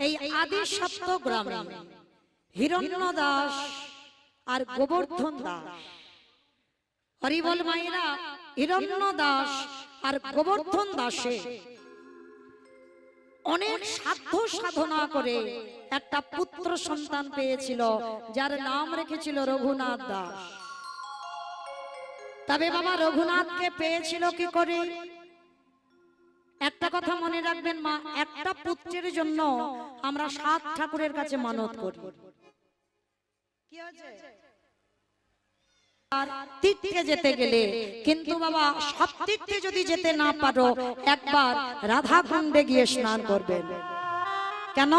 এই আদি সপ্ত গ্রামে হিরণ্য দাস আর গোবর্ধন দাস, হরিবল মায়েরা, হিরণ্য দাস আর গোবর্ধন দাসে অনেক সাধ্য সাধনা করে একটা পুত্র সন্তান পেয়েছিল, যার নাম রেখেছিল রঘুনাথ দাস। তবে বাবা রঘুনাথকে পেয়েছিল কি করে? একটা কথা মনে রাখবেন মা, একটা পুত্রের জন্য আমরা 7 ঠাকুরের কাছে মানত করি। কি হয়েছে? আর তীর্থে যেতে গেলে কিন্তু বাবা সব তীর্থে যদি যেতে না পারো, একবার রাধাকুণ্ডে গিয়ে স্নান করবেন। কেন?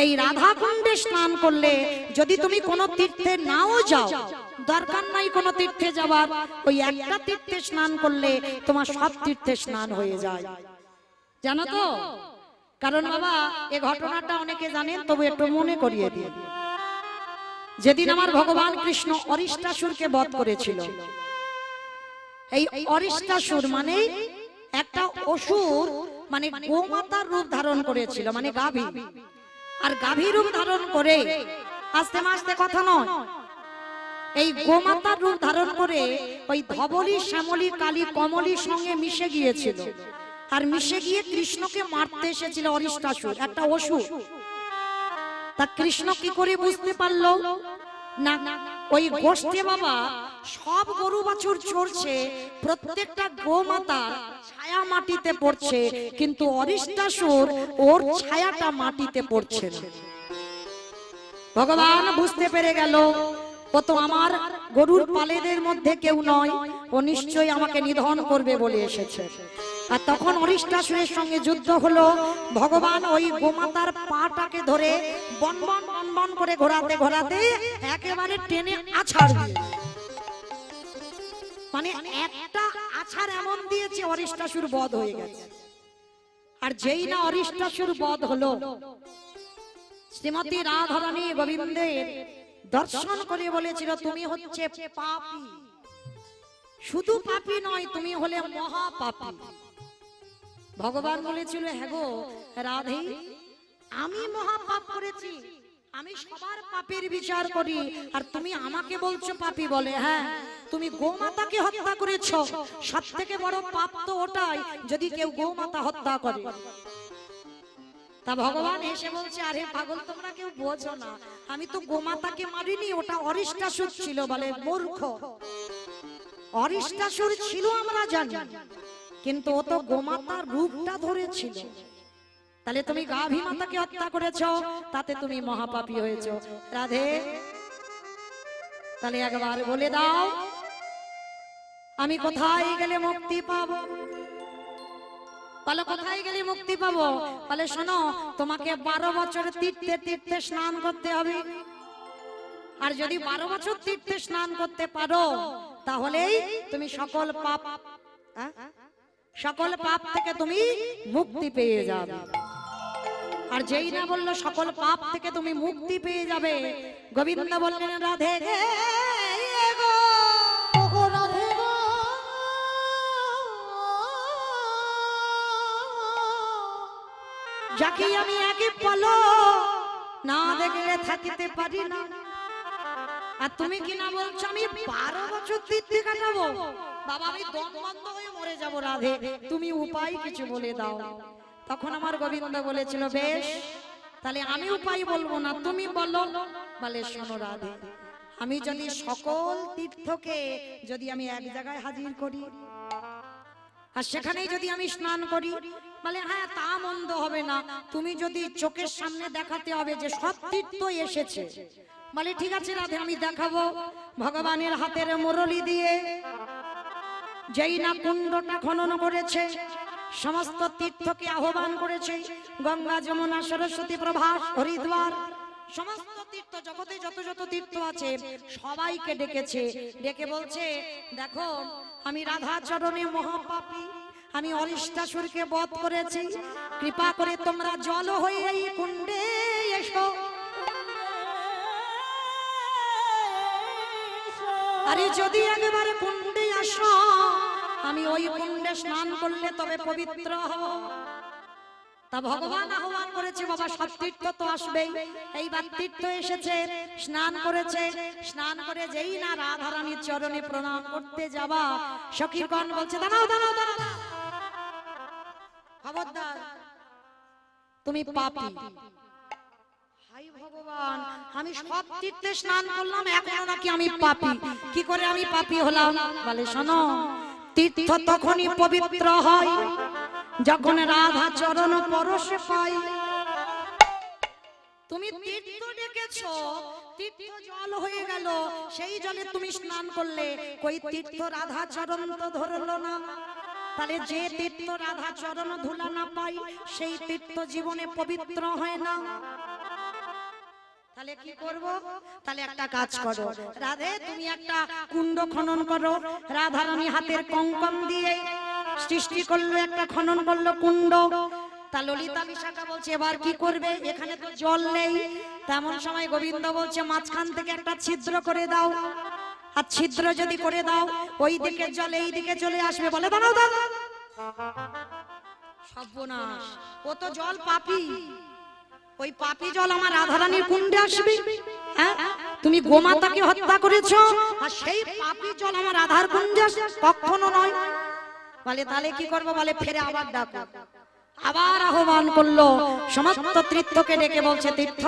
এই রাধাকুণ্ডে স্নান করলে যদি তুমি কোনো তীর্থে নাও যাও, দরকার নাই কোনো তীর্থে যাবার, ওই একটা তীর্থে স্নান করলে তোমার সব তীর্থে স্নান হয়ে যায়। জানো তো? কারণ বাবা এই ঘটনাটা অনেকে জানেন, তবু একটু মনে করিয়ে দিই। যেদিন আমার ভগবান কৃষ্ণ অরিষ্টাসুরকে বধ করেছিল, এই অরিষ্টাসুর মানে একটা অসুর, মানে গোমাতার রূপ ধারণ করেছিল, মানে গাভী। আর গাভী রূপ ধারণ করে, আস্তে আস্তে কথা নয়, এই গোমাতার রূপ ধারণ করে ওই ধবলী, শ্যামলী, কালী, কমলীর সঙ্গে মিশে গিয়েছিল। আর মিশে গিয়ে কৃষ্ণকে মারতে এসেছিল অরিষ্টাসুর, একটা অসুর। তা কৃষ্ণ কি করে বুঝতে পারলো? না, ওই গোষ্ঠে বাবা সব গরু বাছুর চড়ছে, প্রত্যেকটা গোমাতার ছায়া মাটিতে পড়ছে, কিন্তু অরিষ্টাসুর ওর ছায়াটা মাটিতে পড়ছে না। ভগবান বুঝতে পেরে গেল, ও তো আমার গরুর পালেদের মধ্যে কেউ নয়, ও নিশ্চয়ই আমাকে নিধন করবে বলে এসেছে। আর তখন অরিষ্টাসুরের সঙ্গে যুদ্ধ হলো। ভগবান ওই গোমাতার পাটাকে ধরে বনবন বনবন করে ঘোরাতে ঘোরাতে একেবারে টেনে আছাড় দিয়ে, মানে একটা আছাড় এমন দিয়েছে অরিষ্টাসুর বধ হয়ে গেছে। আর যেই না অরিষ্টাসুর বধ হলো, শ্রীমতী রাধারানী গোবিন্দের দর্শন করে বলেছিল, তুমি হচ্ছে পাপী। শুধু পাপী নয়, তুমি হলে মহাপাপী। ভগবান বলেছিল, হ্যাঁ গো রাধে, আমি মহাপাপ করেছি, আমি সবার পাপের বিচার করি, আর তুমি আমাকে বলছো পাপী বলে? হ্যাঁ, তুমি গোমাতাকে হত্যা করেছো। সব থেকে বড় পাপ তো ওটাই, যদি কেউ গোমাতা হত্যা করে। তা ভগবান এসে বলছে, আরে পাগল, তোমরা কেউ বোঝো না, আমি তো গোমাতাকে মারিনি, ওটা অরিষ্টাসুর ছিল। বলে মূর্খ, অরিষ্টাসুর ছিল আমরা জানি, কিন্তু ও তো গোমাতার রূপটা ধরেছিল। তাহলে তুমি গাভী মাতাকে হত্যা করেছো, তাতে তুমি মহাপাপী হয়েছো। রাধে, তাহলে একবার বলে দাও, আমি কোথায় গেলে মুক্তি পাবো? বলো কোথায় গেলে মুক্তি পাবো? বলে শোনো, তোমাকে 12 বছর তীর্থে তীর্থে স্নান করতে হবে। আর যদি 12 বছর তীর্থে স্নান করতে পারো, তাহলেই তুমি সকল পাপ থেকে তুমি মুক্তি পেয়ে যাবে। আর যেই না বললো সকল পাপ থেকে তুমি মুক্তি পেয়ে যাবে, গোবিন্দ বললেন, রাধে গে গো, রাধে গো, যাকে আমি আগে বলো না দেখলে থাকিতে পারি না। আর তুমি কি না বলছো আমি 12 বছর তীর্থে কাটাবো? বাবা, আমি দম বন্ধ হয়ে মরে যাবো। রাধে, তুমি উপায় কিছু বলে দাও। তখন আমার গোবিন্দ বলেছিল, বেশ, তাহলে আমি উপায় বলবো না, তুমি বলো। বলে শোনো রাধে, আমি যদি সকল তীর্থকে যদি আমি এক জায়গায় হাজির করি, আর সেখানেই যদি আমি স্নান করি, বলে হ্যাঁ, তা মন্দ হবে না। তুমি যদি চোখের সামনে দেখাতে হবে যে সব তীর্থ এসেছে, বলে ঠিক আছে রাধে, আমি দেখাবো। ভগবানের হাতের মুরলি দিয়ে যেই না কুণ্ডটা খনন করেছে, সমস্ত তীর্থকে আহ্বান করেছে, গঙ্গা, যমুনা, সরস্বতী, প্রভাস, হরিদ্বার, সমস্ত তীর্থ, জগতে যত যত তীর্থ আছে সবাইকে ডেকেছে। ডেকে বলছে, দেখো, আমি রাধা চরণে মহাপাপী, আমি অরিষ্টাসুরকে বধ করেছি, কৃপা করে তোমরা জল হয়ে এই কুণ্ডে এসো। আরে যদি একবার কুণ্ডে আসো, আমি ওই কুণ্ডে স্নান করলে তবে পবিত্র হব। তা ভগবান আহ্বান করেছে বাবা সব তীর্থ তো আসবেই। এইবার তীর্থ এসেছে, স্নান করেছে, স্নান করে যেই না রাধারানীর চরণে প্রণাম করতে যাবা, সখীগণ বলছে দাঁড়াও দাঁড়াও দাঁড়াও, খবরদার তুমি পাপী। হাই ভগবান, আমি সব তীর্থে স্নান করলাম, এখনো নাকি আমি পাপী। কি করে আমি পাপী হলাম? বলে শোনো, তীর্থ তখনই পবিত্র হয় যখন রাধা চরণ পরশে পাই। তুমি তীর্থ ডেকেছো, তীর্থ জল হয়ে গেল, সেই জলে তুমি স্নান করলে, কই তীর্থ রাধা চরণ তো ধরলো না। তাহলে যে তীর্থ রাধা চরণ ধুলা না পাই, সেই তীর্থ জীবনে পবিত্র হয় না। তাহলে কি করব? তাহলে একটা কাজ করো, রাধে তুমি একটা কুণ্ড খনন করো। রাধারানী হাতের কঙ্কন দিয়ে সৃষ্টি করলো, একটা খনন করলো কুণ্ড। তা ললিতা বিশাখা বলছে এবার কি করবে? এখানে তো জল নেই। তেমন সময় গোবিন্দ বলছে মাঝখান থেকে একটা ছিদ্র করে দাও, আর ছিদ্র যদি করে দাও ওই দিকে জল এই দিকে চলে আসবে। বলে দাঁড়াও দাঁড়াও, সর্বনাশ, ও তো জল পাপী, ওই পাপী জল আমার রাধারানীর কুণ্ডে আসবে? হ্যাঁ, তুমি গোমাতাকে হত্যা করেছো, আর সেই পাপী জল আমার রাধার কুণ্ডে আসবে? কখনো নয়। বলে তাহলে কি করবো? বলে ফেরে আবার ডাকো। আবার আহ্বান করলো, সমস্ত তীর্থকে ডেকে বলছে তীর্থ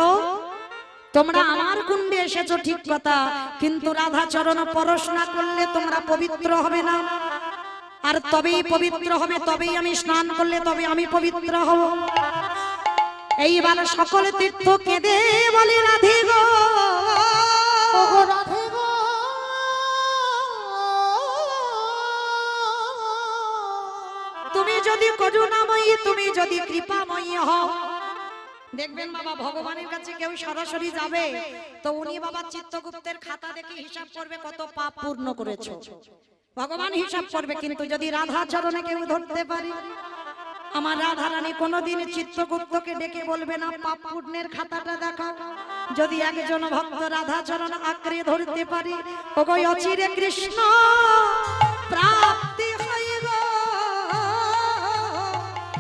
তোমরা আমার কুণ্ডে এসেছো ঠিক কথা, কিন্তু রাধা চরণ পরশ না করলে তোমরা পবিত্র হবে না। আর তবেই পবিত্র হবে, তবেই আমি স্নান করলে তবে আমি পবিত্র হব। এইবার সকলে তীর্থ কেঁদে বলে রাধে গো, রাধে গো, তুমি যদি করুণাময়ী, তুমি যদি কৃপাময়ী হও। দেখবেন বাবা ভগবানের কাছে কেউ সরাসরি যাবে তো উনি বাবা চিত্তগুপ্তের খাতা দেখে হিসাব করবে কত পাপ পূর্ণ করেছো, ভগবান হিসাব করবে। কিন্তু যদি রাধা চরণে কেউ ধরতে পারে, আমার রাধারানী কোনোদিন চিত্রগুপ্তকে ডেকে বলবে না পাপ পূর্ণের খাতাটা দেখাও। যদি একজন ভক্ত রাধা চরণ আঁকড়ে ধরতে পারে, ওগো অচিরে কৃষ্ণ প্রাপ্তি হয় গো,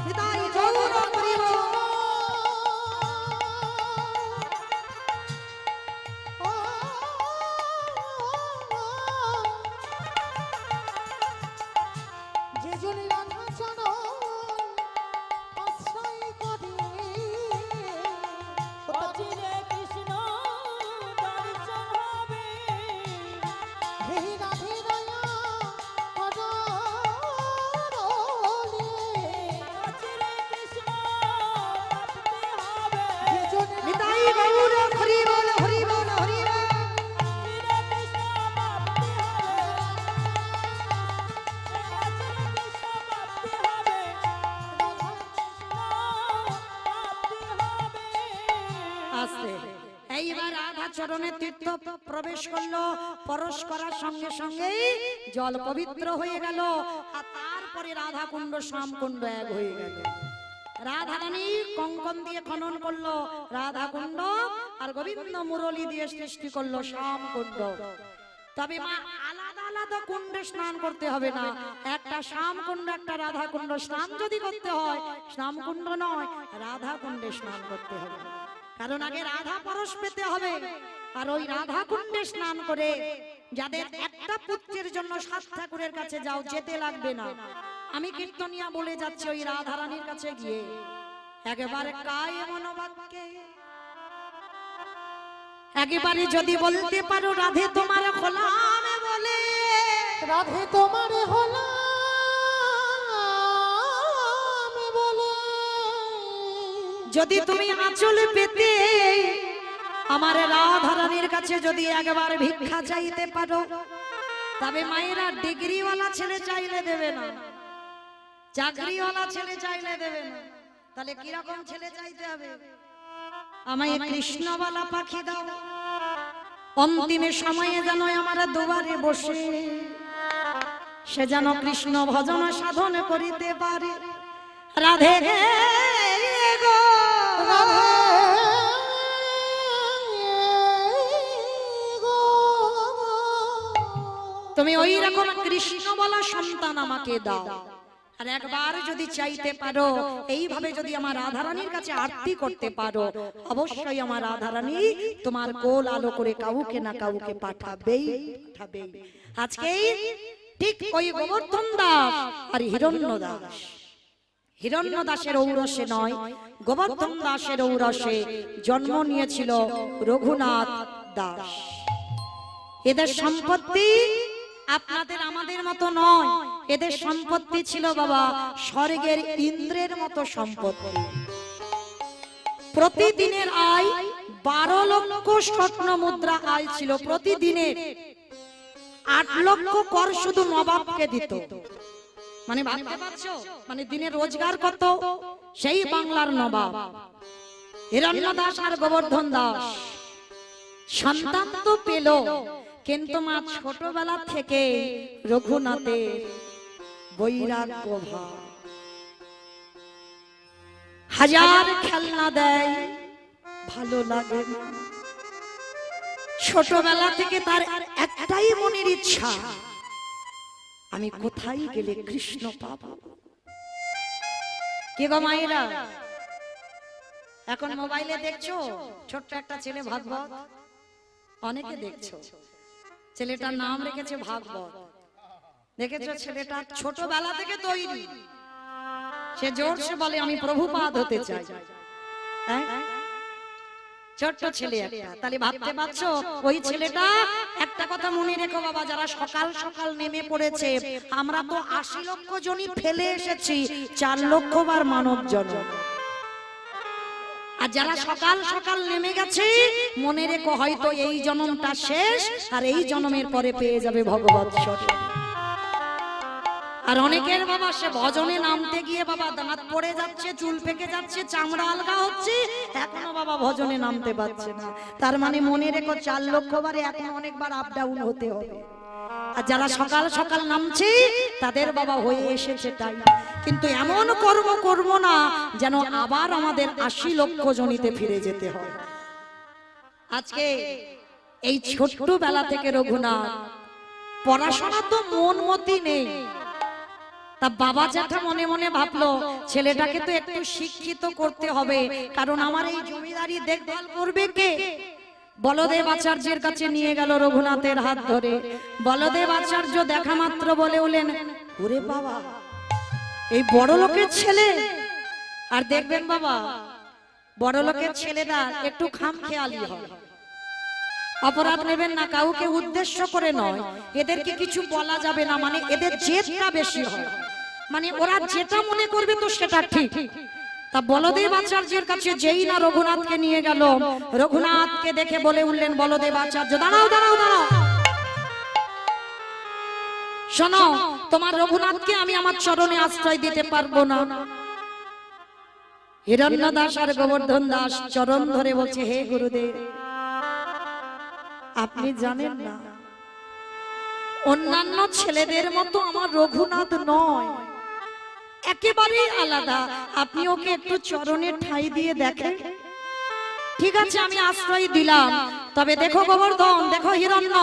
হৃদয় গৌর করিব। এইবার রাধা চরণে তীর্থ প্রবেশ করলো, পরশ করার সঙ্গে সঙ্গেই জল পবিত্র হয়ে গেল। আর তারপরে রাধা কুণ্ড শ্যাম কুণ্ড এক হয়ে গেল। রাধারানী কঙ্কন দিয়ে খনন করলো রাধা কুণ্ড, আর গোবিন্দ মুরলী দিয়ে সৃষ্টি করলো শ্যাম কুণ্ড। তবে মা আলাদা আলাদা কুণ্ডে স্নান করতে হবে না, একটা শ্যাম কুণ্ড একটা রাধা কুণ্ড। স্নান যদি করতে হয় শ্যাম কুণ্ড নয়, রাধা কুণ্ডে স্নান করতে হবে। কারণ আগে রাধা পরশ পেতে হবে। আর ওই রাধা কুণ্ডে স্নান করে যাদের একটা পুত্রের জন্য সাত ঠাকুরের কাছে যাও, যেতে লাগবে না। আমি কীর্তনিয়া বলে যাচ্ছি, ওই রাধারানীর কাছে গিয়ে একেবারে কায় মনোবাক্যে একেবারে যদি বলতে পারো রাধে তোমার হলাম বলে, রাধে তোমার হলাম বলে, যদি তুমি আঁচল পেতে আমার রাধারানীর কাছে যদি একবার ভিক্ষা চাইতে পারো, তবে মায়েরা ডিগ্রিওয়ালা ছেলে চাইলে দেবে না, চাকরিওয়ালা ছেলে চাইলে দেবে না। তাহলে কিরকম ছেলে চাইতে হবে? আমায় কৃষ্ণওয়ালা পাখি দাও, অন্তিমে সময়ে যেন আমার দুয়ারে বসে সে যেন কৃষ্ণ ভজন সাধন করিতে পারে। রাধে গো, তুমি ওই রকম কৃষ্ণ বলা সন্তান আমাকে দাও। আর একবার যদি চাইতে পারো, এইভাবে যদি আমার রাধারানীর কাছে আরতি করতে পারো, অবশ্যই আমার রাধারানী তোমার কোল আলো করে কাউকে না কাউকে পাঠাবেই পাঠাবেই। আজকে ঠিক ওই গোবর্ধন দাস আর হিরণ্য দাস, হিরণ্য দাসের ঔরসে নয়, গোবর্ধন দাসের ঔরসে জন্ম নিয়েছিল রঘুনাথ দাস। এদের সম্পত্তি আপনাদের আমাদের মতো নয়, এদের সম্পত্তি ছিল বাবা স্বর্গের ইন্দ্রের মতো সম্পত্তি। প্রতিদিনের আয় 12 লক্ষ স্বর্ণ মুদ্রা আয় ছিল প্রতিদিনের। 8 লক্ষ কর শুধু নবাবকে দিত। মানে ভাবতে পারছো, মানে দিনের রোজগার কত? সেই বাংলার নবাব। হিরণ্য দাস আর গোবর্ধন দাস সন্তান তো পেল, কিন্তু মা ছোটবেলা থেকে রঘুনাথের বৈরাগ্য ভাব। হাজার খেলনা দেয়, ভালো লাগে না। ছোটবেলা থেকে তার একটাই মনের ইচ্ছা, আমি কোথায় গেলে কৃষ্ণ পাবো। কে গো মায়েরা, এখন মোবাইলে দেখছো ছোট্ট একটা ছেলে ভাগবত, অনেকে দেখছো, ছেলেটার নাম রেখেছে ভাগবত। দেখেছো ছেলেটা ছোটবেলা থেকে তৈরি, সে জোরসে বলে আমি প্রভুপাদ হতে চাই। হ্যাঁ, ছোট্ট ছেলে একটা। তাহলে ভাবতে পারছো ওই ছেলেটা, একটা কথা মনে রেখো বাবা, যারা সকাল সকাল নেমে পড়েছে, আমরা তো 80 লক্ষ জনই ফেলে এসেছি, 4 লক্ষ বার মানব জনম। আর যারা সকাল সকাল নেমে গেছে, মনে রেখো হয়তো এই জন্মটা শেষ, আর এই জন্মের পরে পেয়ে যাবে ভগবৎ স্বরূপ। আর অনেকের বাবা সে ভজনে নামতে গিয়ে বাবা দাঁত পড়ে যাচ্ছে, চুল পেকে যাচ্ছে, চামড়া আলগা হচ্ছে, এখনো বাবা ভজনে নামতে পারছে না। তার মানে মনে রেখো 4 লক্ষ বারে এখন অনেকবার আপ ডাউন হতে হবে। আর যারা সকাল সকাল নামছে তাদের বাবা হয়ে এসেছে তাই, কিন্তু এমন কর্ম করব না যেন আবার আমাদের 80 লক্ষ জনিতে ফিরে যেতে হয়। আজকে এই ছোট্ট বেলা থেকে রঘুনাথ, পড়াশোনা তো মন মতি নেই, তা বাবা জ্যাঠা মনে মনে ভাবলো ছেলেটাকে তো একটু শিক্ষিত করতে হবে, কারণ আমার এই জমিদারি দেখভাল করবে কে। বলদেব আচার্যের কাছে নিয়ে গেল রঘুনাথের হাত ধরে। বলদেব আচার্য দেখা মাত্র বলে উঠলেন, ওরে বাবা এই বড় লোকের ছেলে। আর দেখবেন বাবা বড় লোকের ছেলেরা একটু খামখেয়ালি হয়, অপরাধ নেবেন না, কাউকে উদ্দেশ্য করে নয়, এদেরকে কিছু বলা যাবে না, মানে এদের জেদটা বেশি হয়, মানে ওরা যেটা মনে করবে তো সেটা ঠিক। তা বলদেব আচার্যের কাছে যেই না রঘুনাথকে নিয়ে গেল, রঘুনাথকে দেখে বলে উঠলেন বলদেব আচার্য, দাঁড়াও দাঁড়াও দাঁড়াও, শোনো, তোমার রঘুনাথকে আমি আমার চরণে আশ্রয় দিতে পারবো না। হিরণ্য দাস আর গোবর্ধন দাস চরণ ধরে বলছে, হে গুরুদেব, আপনি জানেন না অন্যান্য ছেলেদের মতো আমার রঘুনাথ নয়, একেবারে আলাদা, আপনি ওকে একটু চরণে ঠাঁই দিয়ে দেখেন। ঠিক আছে আমি আশ্রয় দিলাম, তবে দেখো গোবর্ধন, দেখো হিরণ্য,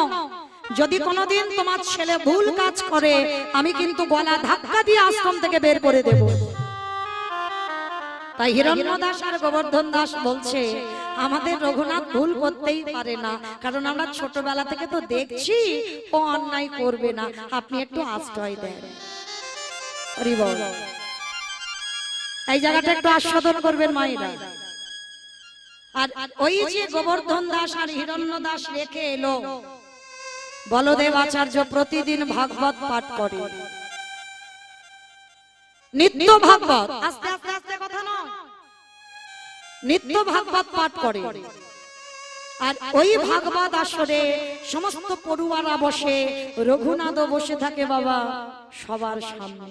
যদি কোনোদিন তোমার ছেলে ভুল কাজ করে আমি কিন্তু গলা ধাক্কা দিয়ে আশ্রম থেকে বের করে দেব। তাই হিরণ্য দাস আর গোবর্ধন দাস বলছে, আমাদের রঘুনাথ ভুল করতেই পারে না, কারণ আমরা ছোটবেলা থেকে তো দেখছি ও অন্যায় করবে না, আপনি একটু আশ্রয় দেন। এই জায়গাটা একটু আস্বাদন করবেন মায়েরা। আর ওই যে গোবর্ধন দাস আর হিরণ্য দাস রেখে এলো, বলদেব আচার্য প্রতিদিন ভাগবত পাঠ করে, নিত্য ভাগবত, আস্তে আস্তে আস্তে কথা নয়, নিত্য ভাগবত পাঠ করে। আর ওই ভাগবত আসরে সমস্ত পড়ুয়ারা বসে, রঘুনাথও বসে থাকে বাবা সবার সামনে।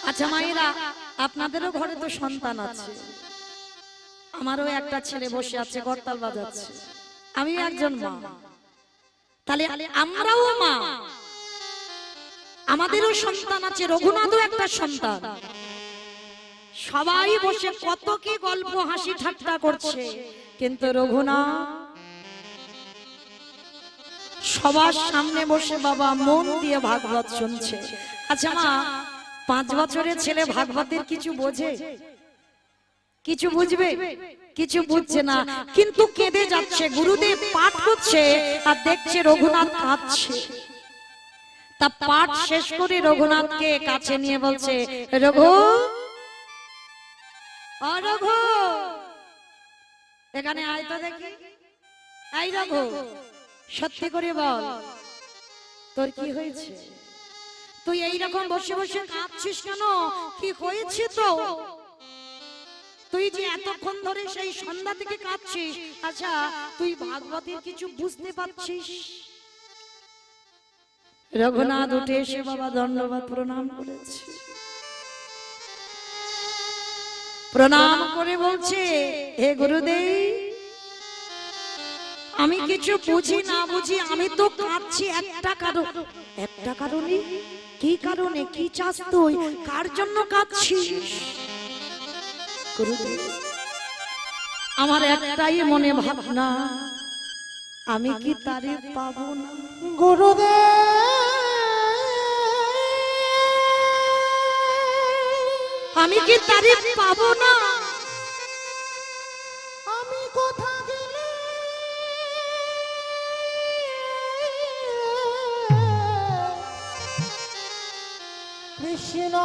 আচ্ছা মায়েরা, আপনাদেরও ঘরে তো সন্তান আছে, আমারও একটা ছেলে বসে আছে করতাল বাজাচ্ছে, আমিও একজন মা, তাহলে আমরাও মা, আমাদেরও সন্তান আছে, রঘুনাথও একটা সন্তান। সবাই বসে কত কি গল্প হাসি ঠাট্টা করছে, কিন্তু রঘুনাথ সবার সামনে বসে বাবা মন দিয়ে ভাগবত শুনছে। আচ্ছা মা, 5 বছরের ছেলে ভাগবতের কিছু বোঝে? কিছু বুঝবে? কিছু বুঝছে না, কিন্তু কেঁদে যাচ্ছে। গুরুদেব পাঠ করছে আর দেখছে রঘুনাথ কাঁদছে। তা পাঠ শেষ করে রঘুনাথকে কাছে নিয়ে বলছে, রঘু, ও রঘু, এখানে আয় তো দেখি। এই রঘু, সত্যি করে বল, তোর কি হয়েছে? তুই এইরকম বসে বসে কাঁদছিস কেন? কি হয়েছে তো? তুই যে এতক্ষণ ধরে সেই সন্ধ্যা থেকে কাঁদছিস, আচ্ছা তুই ভাগবতের কিছু বুঝতে পারছিস? রঘুনাথ উঠে এসে বাবা ধন্যবাদ প্রণাম করেছে। প্রণাম করে বলছে, হে গুরুদেব, আমি কিছু বুঝি না বুঝি আমি তো কাঁদছি একটা কারণে। কি কারণে? কি চাস তুই? কার জন্য কাঁদছিস? গুরুদেব, আমার একটাই মনে ভাবনা, আমি কি তারে পাবো না? গুরুদেব, আমি কি তারে পাবো না? আমি কোথা গেলে কৃষ্ণ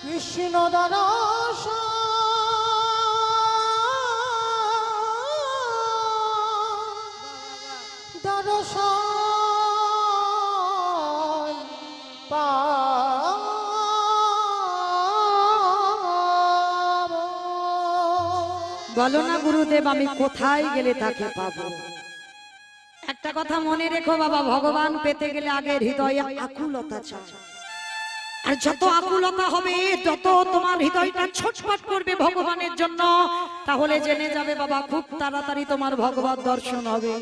কৃষ্ণ দরস দরস বলো না গুরুদেব, আমি কোথায় গেলে তাকে পাবো? একটা কথা মনে রেখো বাবা, ভগবান পেতে গেলে আগে হৃদয়ে আকুলতা চাই। আর যত আকুলতা হবে, যত তোমার হৃদয়টা ছটফট করবে ভগবানের জন্য, তাহলে জেনে যাবে বাবা খুব তাড়াতাড়ি তোমার ভগবত দর্শন হবে।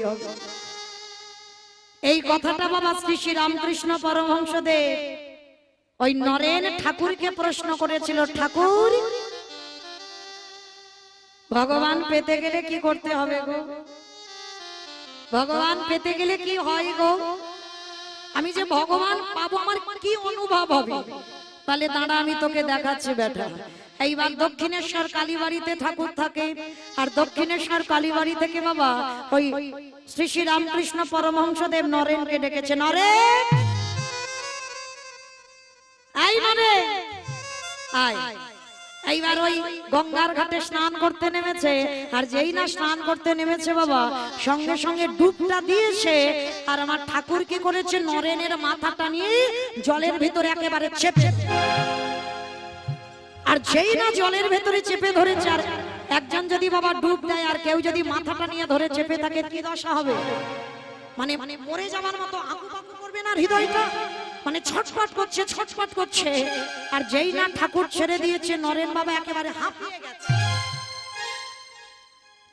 এই কথাটা বাবা শ্রী শ্রী রামকৃষ্ণ পরমহংসদেব ওই নরেন ঠাকুরকে প্রশ্ন করেছিল, ঠাকুর, ভগবান পেতে গেলে কি করতে হবে গো? ভগবান পেতে গেলে কি হয় গো? আমি যে ভগবান পাবো, আমার কি অনুভব হবে? তাহলে দাঁড়া, আমি তোকে দেখাচ্ছি বেটা। এইবার দক্ষিণেশ্বর কালীবাড়িতে ঠাকুর থাকে, আর দক্ষিণেশ্বর কালীবাড়ি থেকে বাবা ওই শ্রী শ্রী রামকৃষ্ণ পরমহংসদেব নরেনকে ডেকেছে, নরেন, আই নরেন, আয়। এইবার ওই গঙ্গার ঘাটে স্নান করতে নেমেছে, আর যেই না স্নান করতে নেমেছে বাবা, সঙ্গে সঙ্গে ডুবটা দিয়েছে। আর আমার ঠাকুর কি করেছে, নরেনের মাথাটা নিয়ে জলের ভিতরে একেবারে চেপে, আর যেই না জলের ভেতরে চেপে ধরেছে, আর একজন যদি বাবা ডুব দেয় আর কেউ যদি মাথাটা নিয়ে ধরে চেপে থাকে, কি দশা হবে? মানে মরে যাওয়ার মতো আকুপাকু করবে না হৃদয়টা, মানে ছটফট করছে, ছটফট করছে। আর যেই না ঠাকুর ছেড়ে দিয়েছে, নরেন বাবা একেবারে হাঁপিয়ে গেছে,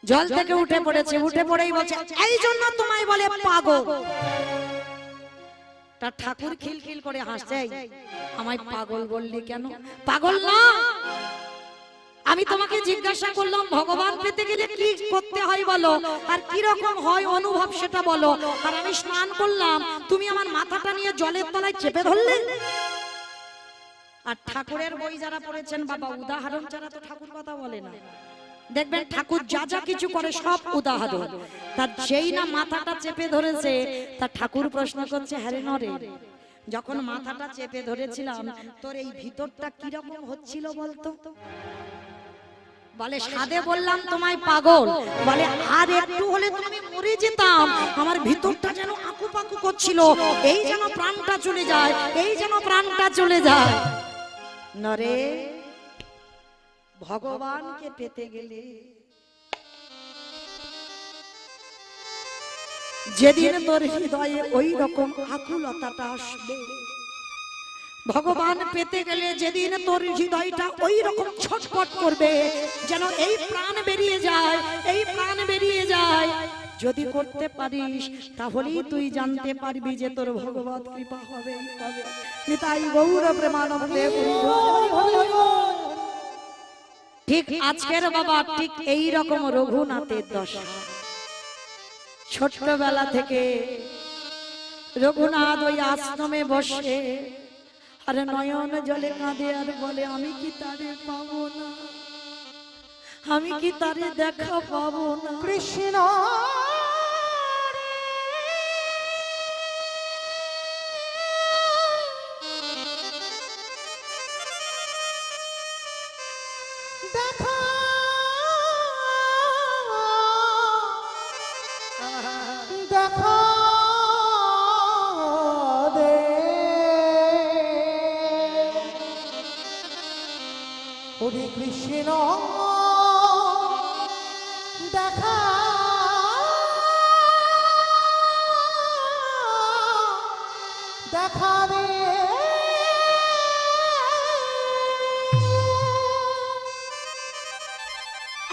জল থেকে উঠে পড়েছে। উঠে পড়েই বলছে, এই জন্য তোমায় বলে পাগল। তার ঠাকুর খিলখিল করে হাসছে, আমায় পাগল বললি কেন? পাগল না, আমি তোমাকে জিজ্ঞাসা করলাম ভগবান পেতে গেলে কি করতে হয় বলো, আর কি রকম হয় অনুভব সেটা বলো। আর আমি স্নান করলাম, তুমি আমার মাথাটা নিয়ে জলের তলায় চেপে ধরলে। আর ঠাকুরের বই যারা পড়েছেন বাবা, উদাহরণ ছাড়া তো ঠাকুর কথা বলে না। দেখবেন ঠাকুর যা যা কিছু করে সব উদাহরণ। তার যেই না মাথাটা চেপে ধরেছে, তা ঠাকুর প্রশ্ন করছে, হ্যারে নরে, যখন মাথাটা চেপে ধরেছিলাম তোর এই ভিতরটা কিরকম হচ্ছিল বলতো? বলে, সাদে বললাম তোমায় পাগল, বলে আর একটু হলে তুমি মরে যেতাম, আমার ভিতরটা যেন আকুপাকু করছিল, এই যেন প্রাণটা চলে যায়, এই যেন প্রাণটা চলে যায়। নরে, ভগবানকে পেতে গেলে যেদিন তোর হৃদয়ে ওই রকম আকুলতাটা আসবে, ভগবান পেতে গেলে যেদিন তোর হৃদয়টা ওই রকম ছটফট করবে, যেন এই প্রাণ বেরিয়ে যায়, এই প্রাণ বেরিয়ে যায়, যদি করতে পারিস, তাহলেই তুই জানতে পারবি যে তোর ভগবত কৃপা হবে। নিতাই গৌর প্রেমানন্দে। ঠিক আজকের বাবা ঠিক এই রকম রঘুনাথের দশা। ছোটবেলা থেকে রঘুনাথ ওই আশ্রমে বসে আর নয়ন জলে কাঁদে আর বলে, আমি কি তারে পাবো না, আমি কি তারে দেখা পাবো না। কৃষ্ণ দেখা দেখা দে, হরে কৃষ্ণ দেখা দেখা দে।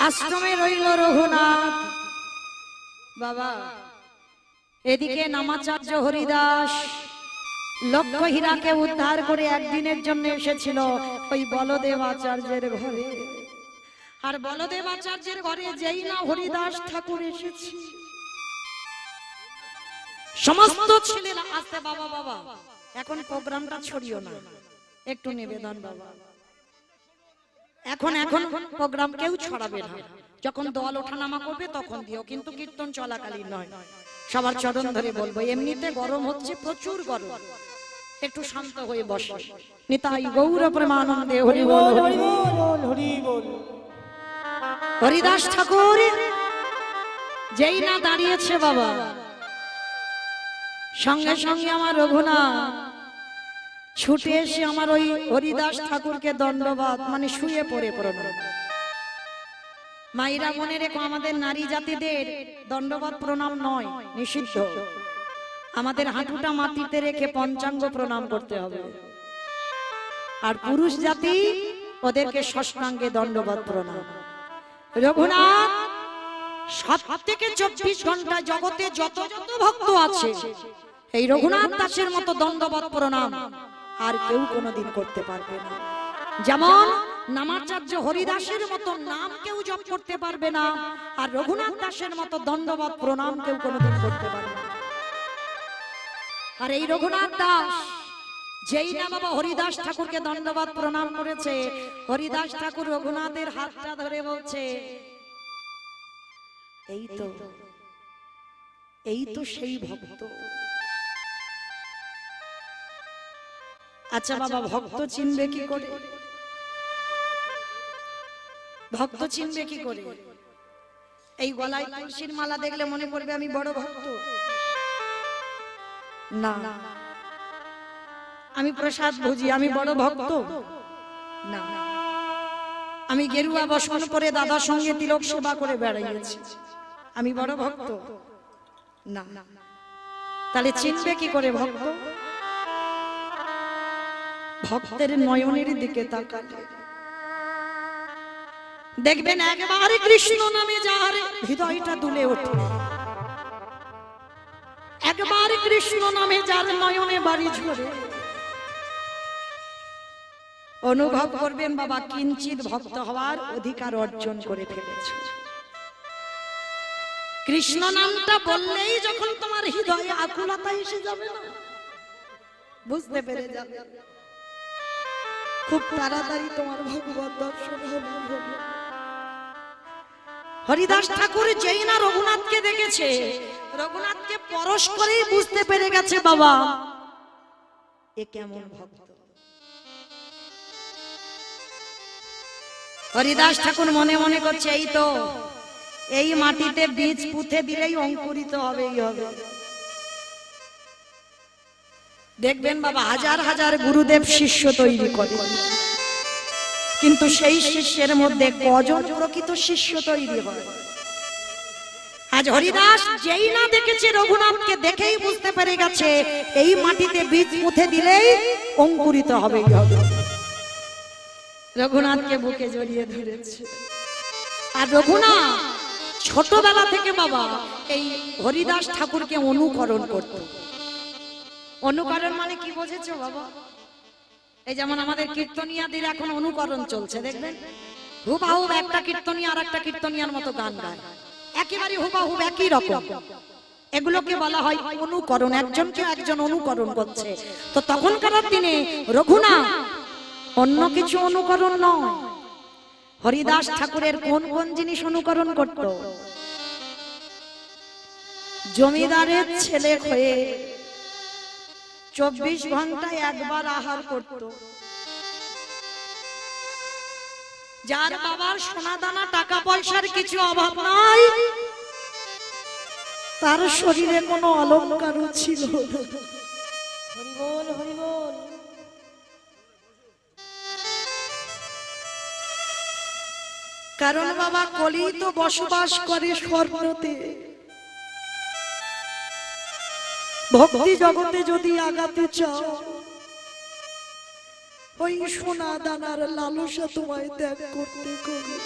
আশ্রমে রইল রঘুনাথ বাবা। এদিকে নামাচার্য হরিদাস লক্ষ হীরাকে উদ্ধার করে একদিনের জন্য এসেছিল ওই বলদেব আচার্যের ঘরে। আর বলদেব আচার্যের ঘরে যেই না হরিদাস ঠাকুর এসেছে, সমস্ত ছেলেরা আসতে, বাবা বাবা এখন প্রোগ্রামটা ছড়িও না, একটু নিবেদন বাবা, এখন এখন প্রোগ্রাম কেউ ছড়াবে না, যখন দল ওঠানামা করবে তখন দিও, কিন্তু কীর্তন চলাকালীন নয়। সবার চরণ ধরে বলবো, এমনিতে গরম হচ্ছে, প্রচুর গরম, একটু শান্ত হয়ে বসে। নিতাই গৌর প্রেমানন্দে হরি বল হরি বল হরি বল। হরিদাস ঠাকুর যেই না দাঁড়িয়েছে বাবা, সঙ্গে সঙ্গে আমার রঘুনাথ ছুটে এসে আমার ওই হরিদাস ঠাকুরকে দণ্ডবাদ, মানে শুয়ে পড়ে প্রণাম। মায়েরা মনে রেখো, আমাদের নারী জাতিদের দণ্ডবাদ প্রণাম নয়, নিষিদ্ধ। আমাদের হাঁটুটা মাটিতে রেখে পঞ্চাঙ্গ প্রণাম করতে হবে। আর পুরুষ জাতি ওদেরকে ষষ্ঠাঙ্গে দণ্ডবাদ প্রণাম। রঘুনাথ 7 থেকে 24 ঘন্টা জগতে যত যত ভক্ত আছে, এই রঘুনাথ দাসের মতো দণ্ডবাদ প্রণাম আর কেউ কোনোদিন করতে পারবে না। যেমন নামাচার্য হরিদাসের মতো নাম কেউ জপ করতে পারবে না, আর রঘুনাথ দাসের মতো দণ্ডবাদ প্রণাম কেউ কোনোদিন করতে পারবে না। আর এই রঘুনাথ দাস যেই না বাবা হরিদাস ঠাকুরকে দণ্ডবাদ প্রণাম করেছে, হরিদাস ঠাকুর রঘুনাথের হাতটা ধরে বলছে, এই তো সেই ভক্ত। আচ্ছা বাবা, ভক্ত চিনবে কি করে? ভক্ত চিনবে কি করে? এই গলায় তুলসীর মালা দেখলে মনে পড়বে আমি বড় ভক্ত? না। আমি প্রসাদ ভুজি, আমি বড় ভক্ত? না। আমি গেরুয়া বসন পরে দাদার সঙ্গে তিলক সেবা করে বেড়াইয়েছি, আমি বড় ভক্ত? না। তাহলে চিনবে কি করে ভক্ত? ভক্তের নয়নের দিকে তাকালে দেখবেন একবার কৃষ্ণ নামে যার হৃদয়টা দুলে ওঠে, একবার কৃষ্ণ নামে যার নয়নে বাড়ি ঝরে, অনুভব করবেন বাবা কিঞ্চিত ভক্ত হওয়ার অধিকার অর্জন করে ফেলেছে। কৃষ্ণ নামটা বললেই যখন তোমার হৃদয়ে আকুলতা এসে যাবে না, বুঝতে পেরে যাবে খুব তাড়াতাড়ি তোমার ভগবত দর্শন হবে। হরিদাস ঠাকুর যেই না রঘুনাথকে দেখেছে, রঘুনাথকে পরশ করেই বুঝতে পেরে গেছে বাবা এ কেমন ভক্ত। হরিদাস ঠাকুর মনে মনে করছে, এই তো এই মাটিতে বীজ পুঁতে দিলেই অঙ্কুরিত হবেই হবে। দেখবেন বাবা হাজার হাজার গুরুদেব শিষ্য তৈরি করে, কিন্তু সেই শিষ্যের মধ্যে কজন প্রকৃত শিষ্য তৈরি হয়? আজ হরিদাস যেই না দেখেছে রঘুনাথকে, দেখেই বুঝতে পেরে গেছে এই মাটিতে বীজ পুঁতে দিলেই অঙ্কুরিত হবেই হবে। রঘুনাথকে বুকে জড়িয়ে ধরেছে। আর রঘুনাথ ছোটবেলা থেকে বাবা এই হরিদাস ঠাকুরকে অনুকরণ করত। অনুকরণ মানে কি বুঝেছো বাবা? এই যেমন আমাদের কীর্তনিয়াদের এখন অনুকরণ চলছে, দেখবেন হুবাহুব একটা কীর্তনী আর একটা কীর্তনিয়ার মতো গান গায়, একেবারে হুবাহুব একই রকম। এগুলোকে বলা হয় অনুকরণ, একজনকে একজন অনুকরণ করছে। তো তখনকার দিনে রঘুনাথ অন্য কিছু অনুকরণ নয়, হরিদাস ঠাকুরের কোন কোন জিনিস অনুকরণ করত? জমিদারের ছেলে হয়ে 24 ঘন্টায় একবার আহার করত, যার বাবার সোনা দানা টাকা পয়সার কিছু অভাব নাই, তার শরীরে কোনো অলংকারও ছিল না। হরি বল, হরি বল। কারণ বাবা কলি তো বসবাস করে স্বর্ণতে। ভক্তি জগতে যদি আগাতে চাও, ওই সোনা দানার লালসা তোমায় ত্যাগ করতে হবে।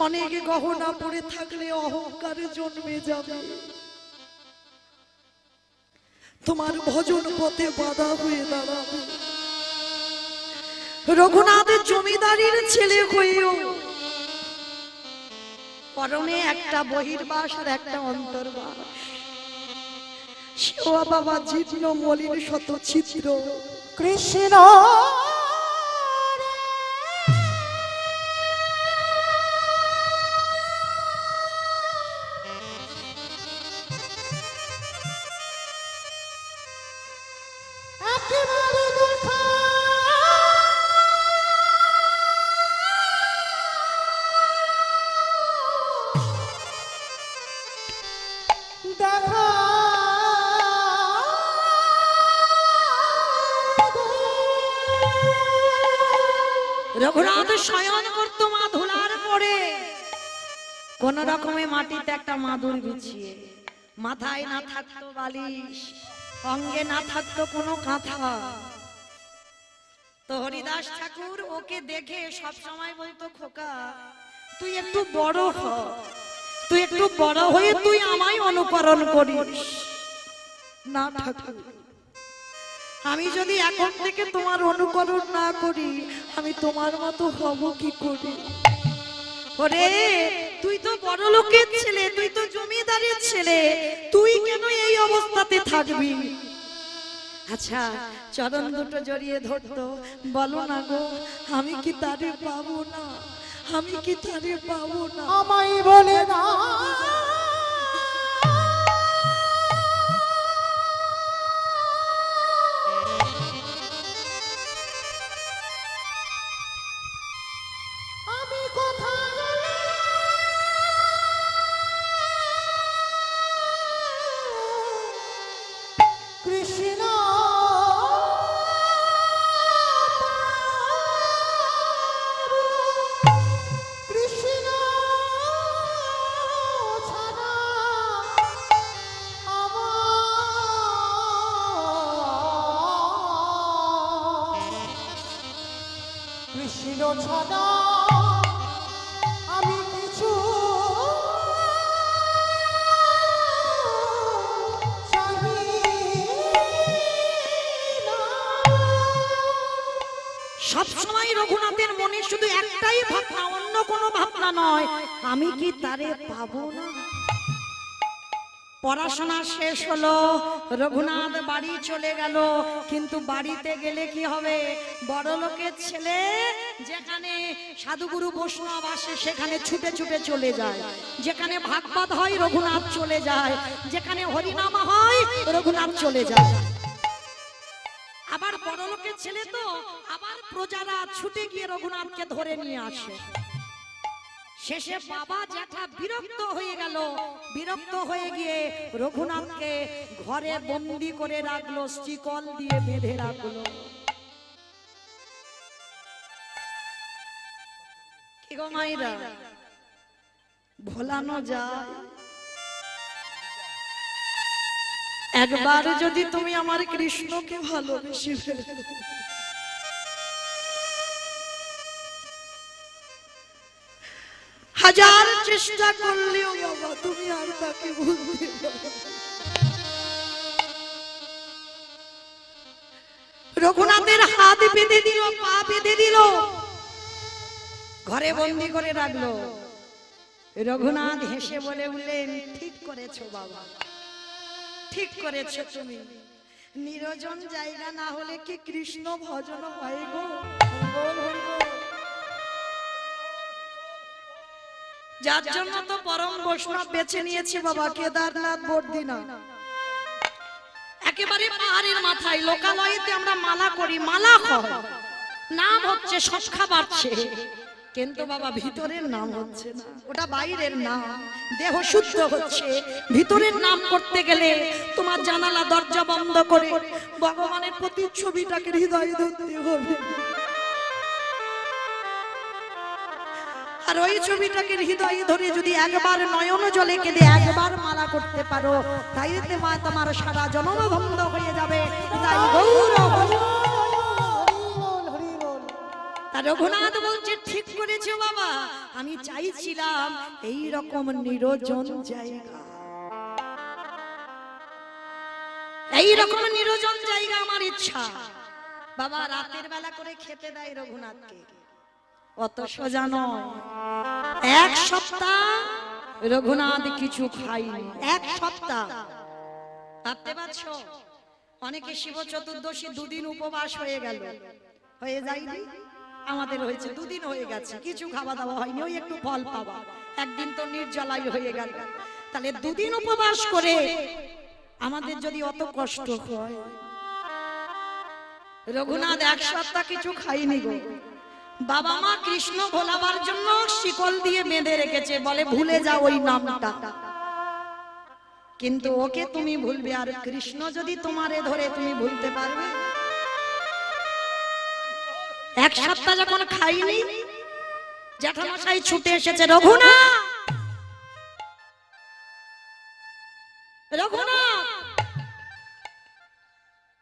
অনেক গহনা পড়ে থাকলে অহংকারে জন্মে যাবে, তোমার ভজন পথে বাধা হয়ে দাঁড়াবে। রঘুনাথের জমিদারির ছেলে হয়েও পরনে একটা বহির্বাস আর একটা অন্তর্বাস, সেও বাবা জীর্ণ মলিন শত ছিদ্র। কৃষ্ণ একেবারে দেখা রঘুনাথ শয়ন করতো মা ধুলার পরে, কোন রকমে মাটিতে একটা মাদুর বিছিয়ে, মাথায় না থাকতো বালিশ, অঙ্গে না থাকতো কোনো কাঁথা। তো হরিদাস ঠাকুর ওকে দেখে সব সময় বলতো, খোকা তুই একটু বড় হ, তুই একটু বড় হয়ে তুই আমায় অনুকরণ করিস। না ঠাকুর, আমি যদি এখন থেকে তোমার অনুকরণ না করি, আমি তোমার মতো হব কি করে? ওরে তুই তো বড় লোকের ছেলে, তুই তো জমিদারের ছেলে, তুই কেন এই অবস্থাতে থাকবি? আচ্ছা চরণ দুটো জড়িয়ে ধরতো, বলো না গো আমি কি তারে পাবো না, আমি কি তারে পাবো না? আমায় বলে না আমি কোথায় গেলে কৃষ্ণ কৃষ্ণ ছাড়া আমার কৃষ্ণ ছাড়া আমি কিছু চাহি না। সব সময় রঘুনাথের মনে শুধু একটাই ভাবনা, অন্য কোনো ভাবনা নয়, আমি কি তারে পাবো না? পড়াশোনা শেষ হলো, রঘুনাথ বাড়ি চলে গেল, কিন্তু বাড়িতে গেলে কি হবে? বড় লোকের ছেলে যেখানে সাধুগুরু বৈষ্ণব আসে সেখানে ছুটে ছুটে চলে যায়, যেখানে ভাগবত হয় রঘুনাথ চলে যায়, যেখানে হরিনাম হয় রঘুনাথ চলে যায়। আবার বড় লোকের ছেলে তো আবার প্রজারা ছুটে গিয়ে রঘুনাথকে ধরে নিয়ে আসে। শেষে বাবা জ্যাঠা বিরক্ত হয়ে গেল, বিরক্ত হয়ে গিয়ে রঘুনাথকে ঘরে বন্দি করে রাখলো, শিকল দিয়ে বেঁধে রাখলো। কি গো মাইরা, ভোলানো যায়? একবার যদি তুমি আমার কৃষ্ণকে ভালোবেসে ফেলো, হাজার চেষ্টা করলেও বাবা তুমি আর তাকে ভুলতে পারবে না। রঘুনাথের হাত বেঁধে দিল, পা বেঁধে দিল, ঘরে বন্দি করে রাখলো। রঘুনাথ হেসে বলে উঠলেন, ঠিক করেছো বাবা, ঠিক করেছো তুমি। নিরজন জায়গা না হলে কি কৃষ্ণ ভজন হয় গো? যার জন্য তো পরম বৈষ্ণব বেছে নিয়েছে বাবা কেদারনাথ বদ্রীনাথ। একেবারে পাহাড়ের মাথায় লোকালয়েতে আমরা মালা করি, মালা হয়, নাম হচ্ছে, সংখ্যা বাড়ছে, কিন্তু বাবা ভিতরের নাম হচ্ছে না। ওটা বাইরের নাম, দেহ শুদ্ধ হচ্ছে। ভিতরের নাম করতে গেলে তোমার জানালা দরজা বন্ধ করে ভগবানের প্রতি ছবিটাকে হৃদয়ে ধরতে হবে। আর ওই ছবিটাকে হৃদয়ে ধরে যদি একবার নয়ন জলে কেঁদে একবার মালা করতে পারো, তাইতে মা তোমার সারা জন্ম বন্ধ হয়ে যাবে। তাই গৌরব। রঘুনাথ বলছে, ঠিক করেছো বাবা, আমি চাইছিলাম এই রকম নিরজন জায়গা, এই রকম নিরজন জায়গা আমার ইচ্ছা। বাবা রাতের বেলা করে খেতে দেয় রঘুনাথকে, অত সোজা নয়। এক সপ্তাহ রঘুনাথ কিছু খায়নি, এক সপ্তাহ। ভাবতে পারছো? অনেকে শিব চতুর্দশী দুদিন উপবাস হয়ে গেল, হয়ে যায়নি? আমাদের হয়েছে, দুদিন হয়ে গেছে, কিছু খাওয়া দাওয়া হয়নি, ওই একটু ফল পাওয়া, একদিন তো নির্জলাই হয়ে গেল। তাহলে দুদিন উপবাস করে আমাদের যদি অত কষ্ট হয়, রঘুনাথ এক সপ্তাহ কিছু খাইনি গো। বাবা মা কৃষ্ণ ভোলাবার জন্য শিকল দিয়ে বেঁধে রেখেছে, বলে ভুলে যাও ওই নামটা, কিন্তু ওকে তুমি ভুলবে, আর কৃষ্ণ যদি তোমারে ধরে তুমি ভুলতে পারবে? এক সপ্তাহ যখন খাইনি, জ্যাঠামশাই ছুটে এসেছে, রঘুনাথ, রঘুনাথ,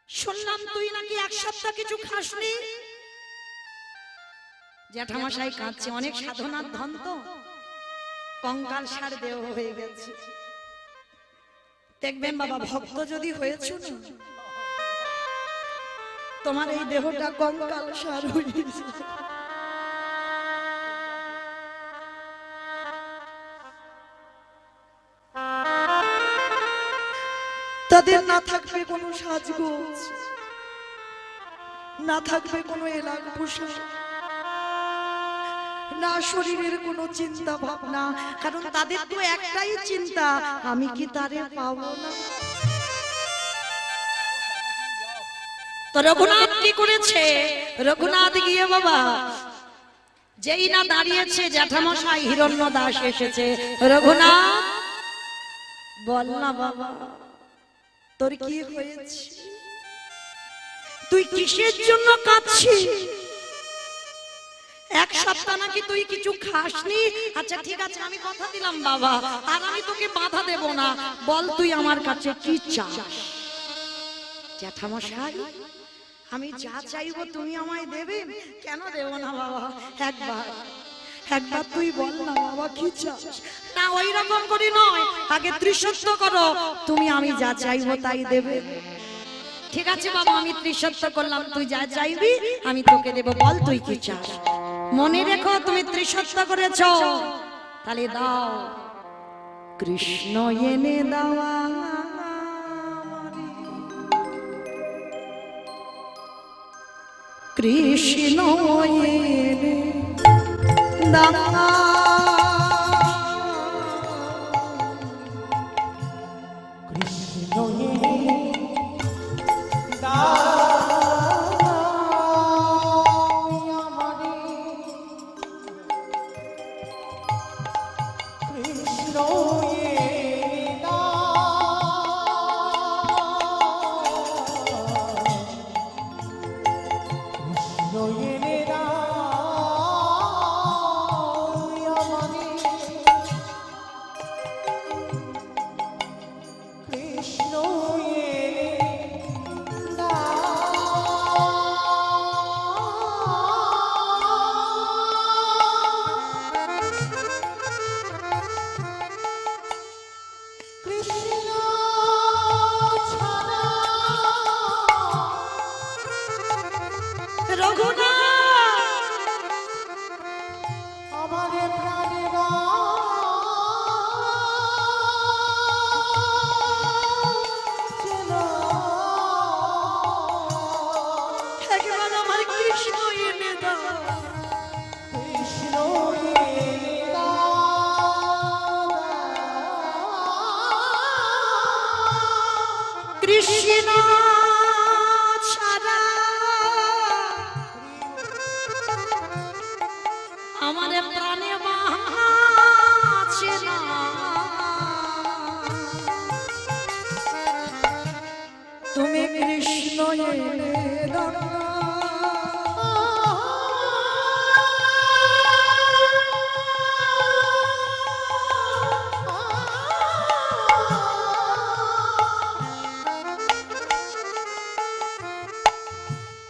শুনলাম তুই নাকি এক সপ্তাহ কিছু খাসনি। জ্যাঠামশাই কাঁদছে, অনেক সাধনার ধন তো, কঙ্কাল সার দেহ হয়ে গেছে। দেখবেন বাবা, ভক্ত যদি হয়েছে না, তোমার এই দেহটা কঙ্কাল সার হয়ে গেছে। তাদের না থাকবে কোনো সাজগোজ, না থাকবে কোনো এলাক পোশাক, না শরীরের কোনো চিন্তা ভাবনা, কারণ তাদের তো একটাই চিন্তা, আমি কি তারে পাবো না। তো রঘুনাথ কি করেছে? রঘুনাথ গিয়ে বাবা যেই না দাঁড়িয়েছে, জ্যাঠামশাই হিরণ্য দাস এসেছে, রঘুনাথ বল না বাবা, তোর কি হয়েছে? তুই কিসের জন্য কাঁদছিস? এক সপ্তাহ নাকি তুই কিছু খাসনি। আচ্ছা ঠিক আছে, আমি কথা দিলাম বাবা, আর আমি তোকে বাধা দেব না, বল তুই আমার কাছে কি চাস? জ্যাঠামশাই, আমি যা চাইবো তুমি আমায় দেবে। কেন দেব না বাবা, একবার একবার তুই বল না বাবা কি চাস। না ওই রকম করি নয়, আগে ত্রিসত্য করো, তুমি আমি যা চাইবো তাই দেবে। ঠিক আছে বাবা, আমি ত্রিসত্য করলাম, তুই যা চাইবি আমি তোকে দেব, বল তুই কি চাস। মনে রেখো, তুমি ত্রিসত্য করেছ, তাহলে দাও, কৃষ্ণ এনে দাওয়া, কৃষ্ণ এনে দাওয়া, কৃষ্ণ এনে দাও আমারে, কৃষ্ণ এনে কৃষ্ণ ছাড়া আমার প্রাণে বাঁচে না। তুমি কৃষ্ণ এলে দাদা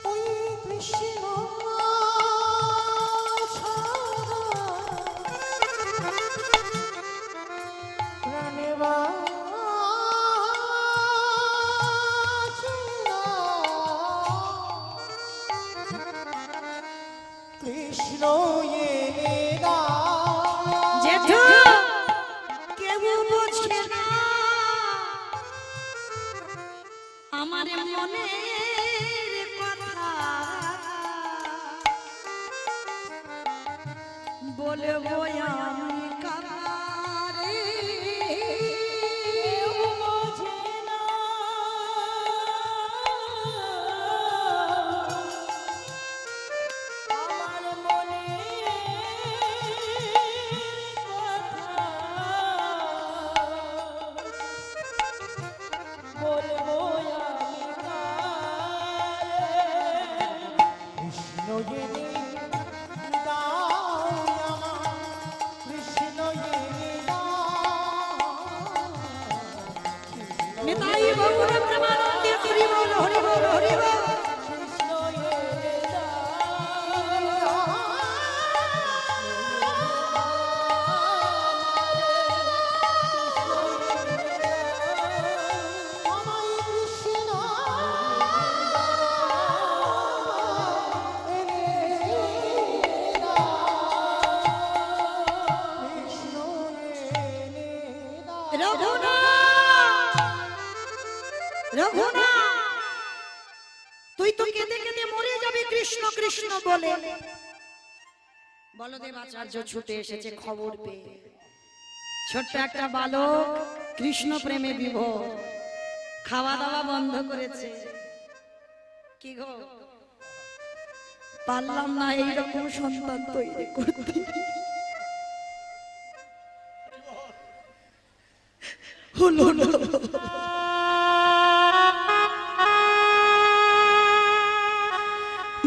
ওই কৃষ্ণ প্রাণে বাঁচে না। কৃষ্ণ এলে দাও জেঠু কেউ বোঝে না আমার মনের কথা, বলবো আমি কারে কেউ বোঝে না আমার কৃষ্ণ এলে দাও আমার, কৃষ্ণ এলে দাও। নিতাই গৌর প্রেমানন্দে হরি বল হরি বল হরি বল। কৃষ্ণ এলে দাও। আমায় কৃষ্ণ রঘুনাথ, তুই তো কেঁদে কেঁদে মরে যাবে কৃষ্ণ কৃষ্ণ বলে। বলদেব আচার্য ছুটে এসেছে খবর পেয়ে। ছোট্ট একটা বালক কৃষ্ণ প্রেমে বিভোর, খাওয়া দাওয়া বন্ধ করেছে। কি গো, পারলাম না এইরকম সন্তান তৈরি করতে। হলো না।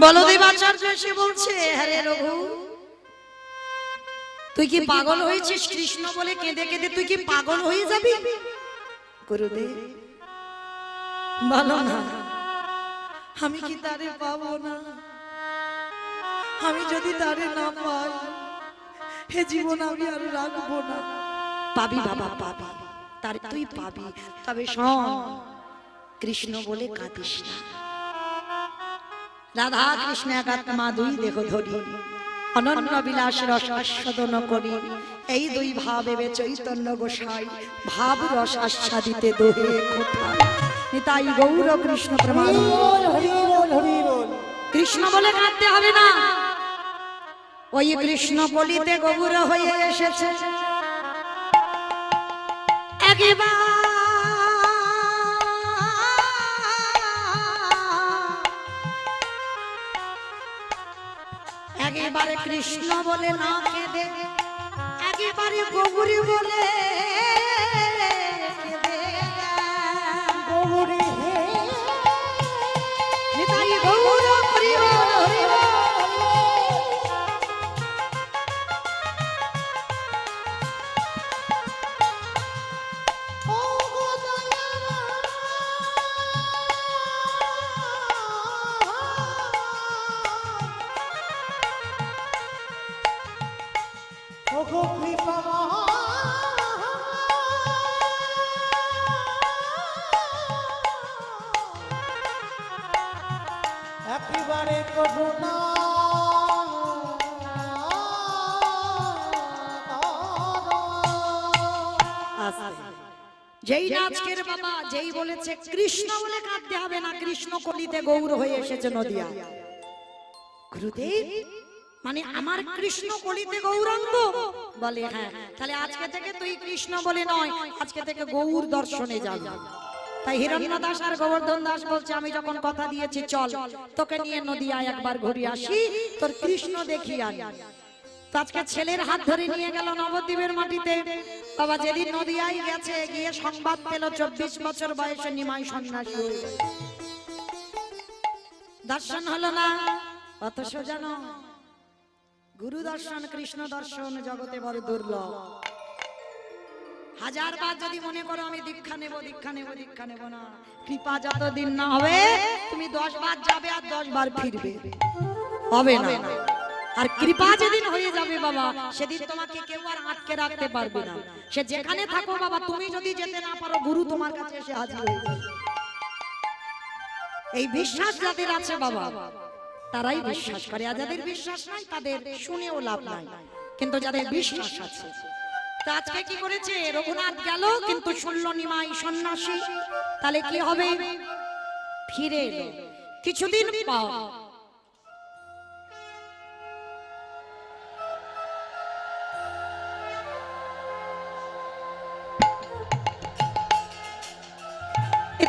বলদেব আচার্য এসে বলছে, আরে রঘু, তুই কি পাগল হয়েছিস? কৃষ্ণ বলে কেঁদে কেঁদে তুই কি পাগল হয়ে যাবি? গুরুদেব বলো না, আমি কি তারে পাবো না? আমি যদি তারে না পাই, হে জীবন আমি আর রাখবো না। পাবি বাবা পাবি, তারে তুই পাবি, তবে শোন, কৃষ্ণ বলে কাঁদিস না। রাধা কৃষ্ণ একাত্মা দুই দেহ ধরি, অনন্য বিলাস রস আস্বাদন করি। এই দুই ভাব এবে চৈতন্য গোসাই, ভাব রস আস্বাদিতে দোহে কোথায়। নিতাই গৌর কৃষ্ণ প্রমাণ। হরি বল হরি বল। কৃষ্ণ বলে কাঁদতে হবে না, ওই কৃষ্ণ বলিতে গৌর হয়ে এসেছে। একবার একেবারে কৃষ্ণ বলে না কেঁদে, একেবারে গৌরী বলে কেঁদে। গৌরী হে নিতাই গৌর হরি বল হরি বল। ও গো দয়ামা, ও গো কৃপা একেবারে করুণা যেই না আজকের বাবা যেই বলেছে কৃষ্ণ বলে কাঁদতে হবে না, কৃষ্ণ কলিতে গৌর হয়ে এসেছে নদিয়া। গুরুদেব মানে আমার কৃষ্ণ কলিতে গৌরাঙ্গ বলে, হ্যাঁ, তাহলে আজকে থেকে তুই কৃষ্ণ বলে নয়, আজকে থেকে গৌর দর্শনে যাবি। তাই হিরণ্য দাস আর গোবর্ধন দাস বলছে আমি যখন কথা দিয়েছি চল তোকে নিয়ে নদিয়ায় একবার ঘুরে আসি, তোর কৃষ্ণ দেখি আনি। তো আজকে ছেলের হাত ধরে নিয়ে গেল নবদ্বীপের মাটিতে। বাবা যেদিন নদিয়ায় গেছে, গিয়ে সংবাদ পেল 24 বছর বয়সে নিমাই সন্ন্যাসী হয়ে গেছে। দর্শন হলো না, অথচ জানো গুরু দর্শন কৃষ্ণ দর্শন জগতে বড় দুর্লভ। হাজার বার যদি মনে করো আমি দীক্ষা নেব দীক্ষা নেব দীক্ষা নেব না, কৃপা যতদিন না হবে তুমি 10 বার যাবে আর 10 বার ফিরবে, হবে না। আর কৃপা যেদিন হয়ে যাবে বাবা, সেদিন তোমাকে কেউ আর আটকে রাখতে পারবে না। সে যেখানে থাকো বাবা, তুমি যদি যেতে না পারো গুরু তোমার কাছে এসে হাজির হয়ে যাবে। এই বিশ্বাস যাদের আছে বাবা, তারাই বিশ্বাস করে। আর যাদের বিশ্বাস নাই তাদের শুনেও লাভ নাই, কিন্তু যাদের বিশ্বাস আছে। তো আজকে কি করেছে, রঘুনাথ গেল কিন্তু শুনল নিমাই সন্ন্যাসী, তাহলে কি হবে, ফিরে এলো কিছুদিন পর।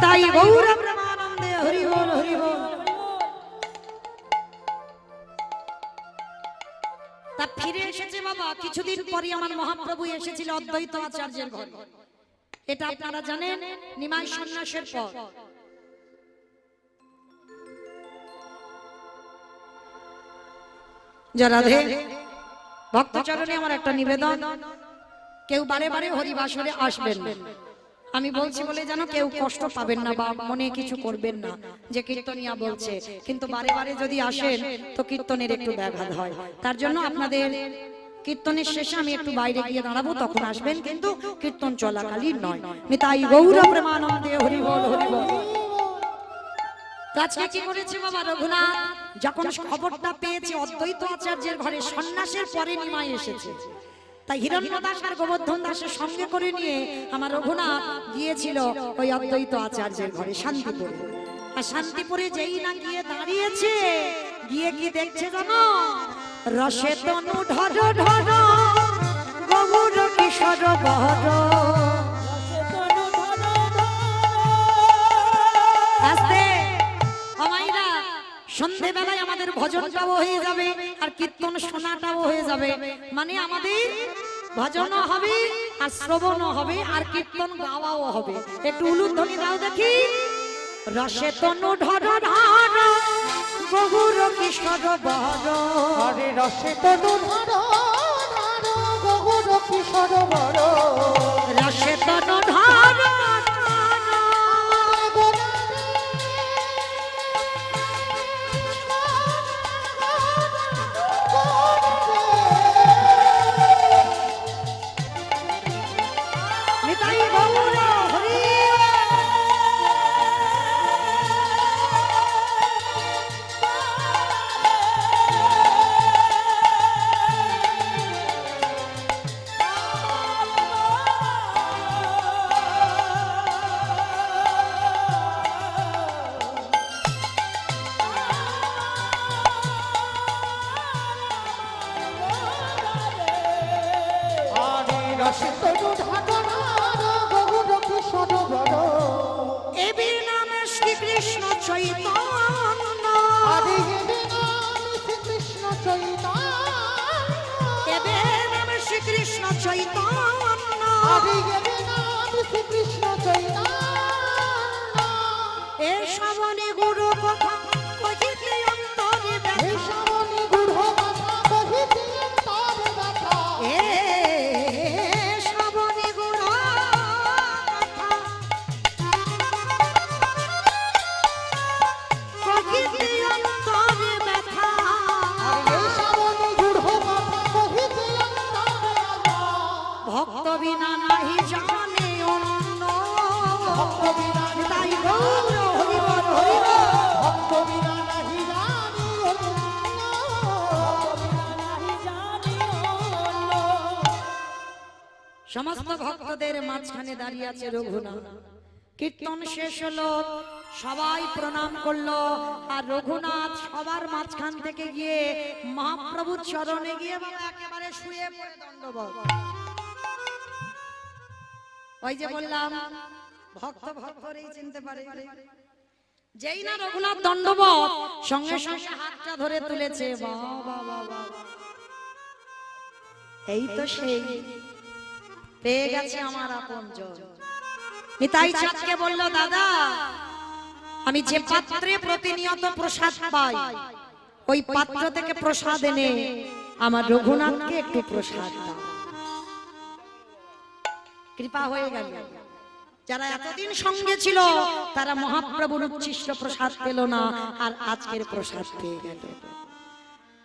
তাই গৌর প্রেমানন্দে হরি বল হরি বল। তা ফিরে এসেছে বাবা, কিছুদিন পরে আমার মহাপ্রভু এসেছিল অদ্বৈত আচার্যের ঘরে। এটা আপনারা জানেন, নিমাই সন্ন্যাসের পর। জরাধে ভক্তচরণে আমার একটা নিবেদন, কেউ বারে বারে হরিবাসরে আসবেন না। আমি বলছি বলে যেন কেউ কষ্ট পাবেন না বা মনে কিছু করবেন না যে কীর্তনিয়া বলছে, কিন্তু বারে বারে যদি আসেন তো কীর্তনের একটু ব্যাঘাত হয়। তার জন্য আপনাদের কীর্তনের শেষে আমি একটু বাইরে গিয়ে দাঁড়াবো, তখন আসবেন, কিন্তু কীর্তন চলাকালীন নয়। নিতাই গৌর প্রেমানন্দে হরি বল হরি বল। আজকে কি করেছে বাবা, রঘুনাথ যখন খবরটা পেয়েছে অদ্বৈত আচার্যের ঘরে সন্ন্যাসের পরে নিমাই এসেছে, তাই হিরণ্য দাস আর গোবর্ধন দাসের সঙ্গে করে নিয়ে আমার রঘুনাথ গিয়েছিল ওই অদ্বৈত আচার্যের ঘরে শান্তিপুরে। আর শান্তিপুরে যেই না গিয়ে দাঁড়িয়েছে, গিয়ে কি দেখছে জানো, রসে তনু ঢর ঢর গৌর কিশোর বহর। আস্তে আমাইরা সন্ধ্যেবেলায় আমাদের ভজনটাও হয়ে যাবে আর কীর্তন শোনাটাও হয়ে যাবে, মানে আমাদের ভজনও হবে আর শ্রবণও হবে আর কীর্তন গাওয়াও হবে। একটু উলুধ্বনি দাও দেখি। রসে তনু ঢর ঢর গৌর কিশোর বহর। আরে রসে তনু ধর ধর গৌর কিশোর বর। রসে তনু ঢর নিতাই গৌর হরি। আরে রসে তনু ধর ধর গৌর কিশোর বর। এবে নামে শ্রীকৃষ্ণ চৈতন্য। আরে এবে নাম শ্রীকৃষ্ণ চৈতন্য। এবে নামে শ্রীকৃষ্ণ চৈতন্য। আরে এবে নাম শ্রীকৃষ্ণ চৈতন্য। এ শ্রবণে গুরু কথা কহিতে অন্তরে ব্যথা। এই শ্রাবণী গূঢ় কথা কহিতে অন্তরে ব্যথা। এ শ্রবণে গুরু কথা কহিতে অন্তরে ব্যথা। আরে এই শ্রাবণী গূঢ় কথা কহিতে অন্তরে ব্যথা। ভক্ত বিনা নাহি জানে অন্য। ভক্ত বিনা তাই গৌর হরি বল হরি বল। ভক্ত বিনা নাহি জানি অন্য। সমস্ত ভক্তদের মাঝখানে দাঁড়িয়ে আছে রঘুনাথ। কীর্তন শেষ হলো, সবাই প্রণাম করলো, আর রঘুনাথ সবার মাঝখান থেকে গিয়ে মহাপ্রভুর চরণে গিয়ে বাবা একেবারে শুয়ে পড়ে দণ্ডবত। ওই যে বললাম ভক্ত ভক্তরেই চিনতে পারে। যেই না রঘুনাথ দণ্ডবত সঙ্গে সঙ্গে হাতটা ধরে তুলেছে, বাবা বাবা, এই তো সেই পেয়ে গেছে আমার আপনজন। নিতাই চাঁদকে বলল, দাদা আমি যে পাত্রে প্রতিনিয়ত প্রসাদ পাই, ওই পাত্র থেকে প্রসাদ এনে আমার রঘুনাথকে একটু প্রসাদ দাও। কৃপা হয়ে গেল। যারা এতদিন সঙ্গে ছিল তারা মহাপ্রভুর উচ্ছিষ্ট প্রসাদ পেল না, আর আজকের প্রসাদ পেয়ে গেল।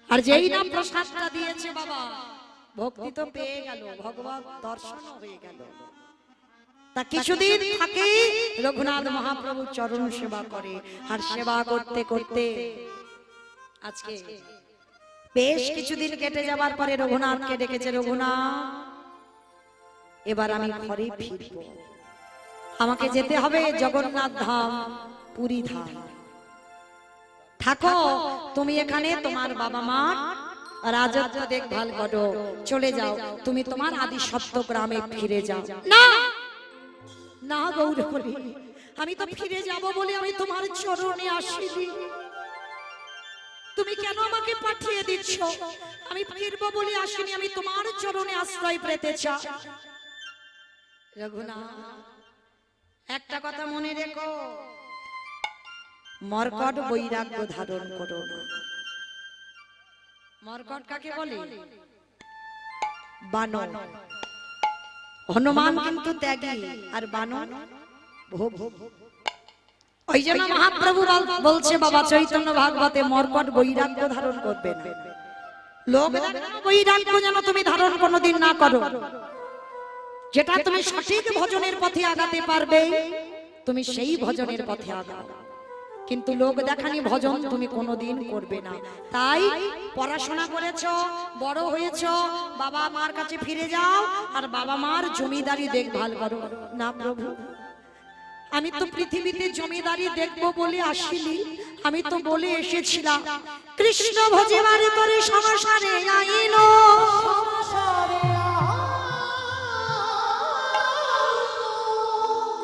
আর যেই না প্রসাদটা দিয়েছে বাবা, ভক্তি তো পেয়ে গেল, ভগবত দর্শন হয়ে গেল। তা কিছুদিন থাকে রঘুনাথ মহাপ্রভু চরণ সেবা করে, আর সেবা করতে করতে আজকে বেশ কিছুদিন কেটে যাবার পরে রঘুনাথকে ডেকেছে, রঘুনাথ এবার আমি ঘরে ফিরব, আমাকে যেতে হবে জগন্নাথ ধাম, পুরী ধাম। থাকো তুমি এখানে, তোমার বাবা মা রাজত্ব দেখভাল করো, চলে যাও, তুমি তোমার আদি সত্য গ্রামে ফিরে যাও। না না গৌরহরি, আমি তো ফিরে যাব বলে আমি তোমার চরণে আসিনি। তুমি কেন আমাকে পাঠিয়ে দিচ্ছ? আমি ফিরবো বলে আসিনি, আমি তোমার চরণে আশ্রয় পেতে চাই। রঘুনাথ একটা কথা মনে রেখো, মর্কট বৈরাগ্য ধারণ করো না। মর্কট কাকে বলে? বানর। হনুমান কিন্তু ত্যাগী, আর বানর ভোগ। ওই জন্য মহাপ্রভু বলছে বাবা চৈতন্য ভাগবতে, মর্কট বৈরাগ্য ধারণ করবে না। লোক বৈরাগ্য যেন তুমি ধারণ কোনোদিন না করো। যেটা তুমি সঠিক ভজনের পথে আগাতে পারবে, তুমি সেই ভজনের পথে আগাও, কিন্তু লোক দেখানি ভজন তুমি কোনোদিন করবে না। তাই পড়াশোনা করেছো, বড় হয়েছো, বাবা মার কাছে ফিরে যাও, আর বাবা মার জমিদারি দেখভাল করো। না প্রভু, আমি তো পৃথিবীতে জমিদারি দেখবো বলে আসিনি, আমি তো বলে এসেছিলাম কৃষ্ণ ভজিবার করে সংসারে আইনো,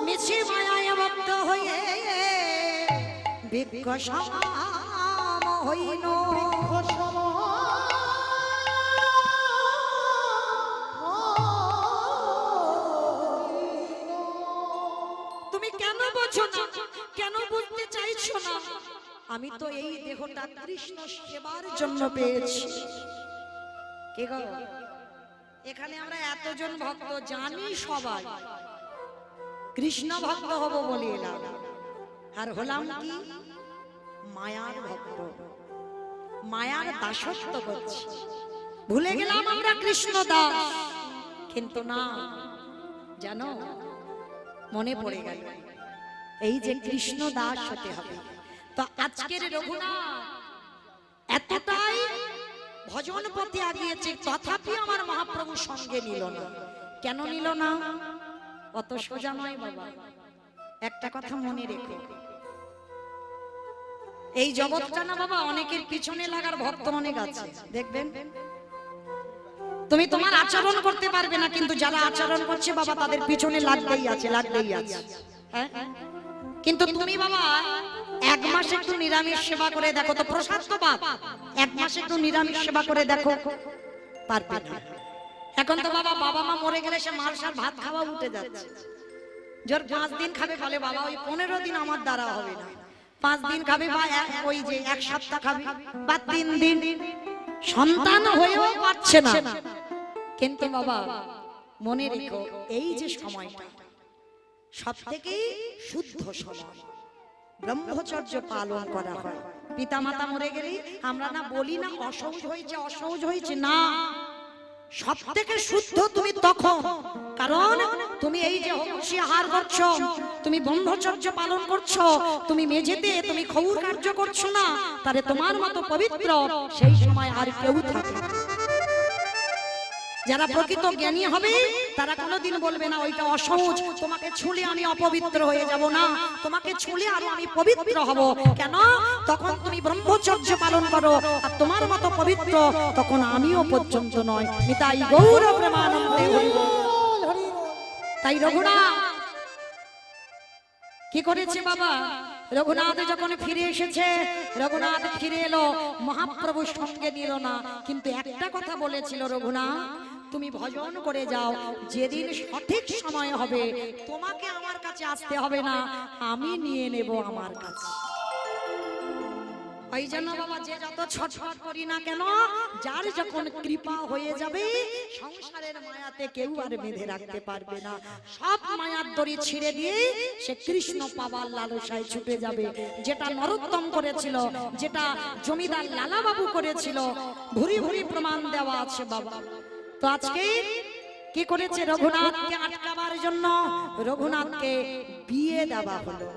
মিছে মায়ায় আবদ্ধ হয়ে বিজ্ঞ সম হইল। তুমি কেন বোঝো না? কেন বুঝতে চাইছো না? আমি তো এই দেহটা কৃষ্ণ সেবার জন্য পেয়েছি। কে গো, এখানে আমরা এতজন ভক্ত জানি, সবাই কৃষ্ণ ভক্ত হব বলে এলাম, আর হলাম কি মায়ার ভক্ত, মায়ার দাসত্ব করছি। ভুলে গেলাম আমরা কৃষ্ণ দাস, কিন্তু না, জানো মনে পড়ে গেল এই যে কৃষ্ণ দাস হতে হবে। তো আজকের রঘুনাথ এতটাই ভজন পথে আগিয়েছে, তথাপি আমার মহাপ্রভু সঙ্গে নিল না। কেন নিল না? অত সোজা নয় বাবা। একটা কথা মনে রেখো, এই জগৎটা না বাবা অনেকের পিছনে লাগার ভক্ত অনেক আছে, দেখবেন। তুমি তোমার আচরণ করতে পারবে না, কিন্তু যারা আচরণ করছে বাবা তাদের পিছনে লাগতেই আছে, লাগতেই আছে। হ্যাঁ, কিন্তু তুমি বাবা এক মাস একটু নিরামিষ সেবা করে দেখো তো, প্রসাদ তো বাপ, এক মাস একটু নিরামিষ সেবা করে দেখো, পারবে না। এখন তো বাবা, বাবা মা মরে গেলে সে মালসার ভাত খাওয়া উঠে যাচ্ছে। জোর 5 দিন খাবে, বলে বাবা ওই 15 দিন আমার দ্বারা হবে না। 5 দিন খাবে বা ওই যে 1 সপ্তাহ খাবে বা 3 দিন, সন্তান হয়েও পাচ্ছে না। কিন্তু বাবা মনে রেখো, এই যে সময়টা সবথেকে শুদ্ধ সময়, ব্রহ্মচর্য পালন করা হয়। পিতামাতা মরে গেলে আমরা না বলি না অসহজ হয়েছে, অসহজ হয়েছে, না, সব থেকে শুদ্ধ তুমি তখন, কারণ তুমি এই যে হংসী আহার করছো, তুমি ব্রহ্মচর্য পালন করছো, তুমি মেঝেতে তুমি ক্ষৌর কার্য করছো না, তারে তোমার মতো পবিত্র সেই সময় আর কেউ থাকে। যারা প্রকৃত জ্ঞানী হবে তারা কোনোদিন বলবে না ওইটা অসহজ, তোমাকে ছুঁলে আমি অপবিত্র হয়ে যাব, না, তোমাকে ছুঁলে আরো আমি পবিত্র হব। কেন? তখন তুমি ব্রহ্মচর্য পালন করো, আর তোমার মতো পবিত্র তখন আমিও পর্যন্ত নয়। নিতাই গৌর প্রেমানন্দে হরি বল। তাই রঘুনাথ কি করেছে বাবা? রঘুনাথ যখন ফিরে এসেছে, রঘুনাথ ফিরে এলো, মহাপ্রভু সঙ্গে নিল না, কিন্তু একটা কথা বলেছিল, রঘুনাথ তুমি ভজন করে যাও, যেদিন সঠিক সময় হবে তোমাকে আমার কাছে আসতে হবে না, আমি নিয়ে নেব আমার কাছে। ওই জন্য বাবা যে যত ছটফট করি না কেন, যার যখন কৃপা হয়ে যাবে সংসারের মায়াতে কেউ আর বেঁধে রাখতে পারবে না, সব মায়ার দড়ি ছিঁড়ে দিয়ে সে কৃষ্ণ পাবার লালসায় ছুটে যাবে। যেটা নরোত্তম করেছিল, যেটা জমিদার লালা বাবু করেছিল, ভুরি ভুরি প্রমাণ দেওয়া আছে বাবা। তো আজকে কি করেছে? রঘুনাথকে আটকাবার জন্য রঘুনাথকে বিয়ে দেওয়া হলো।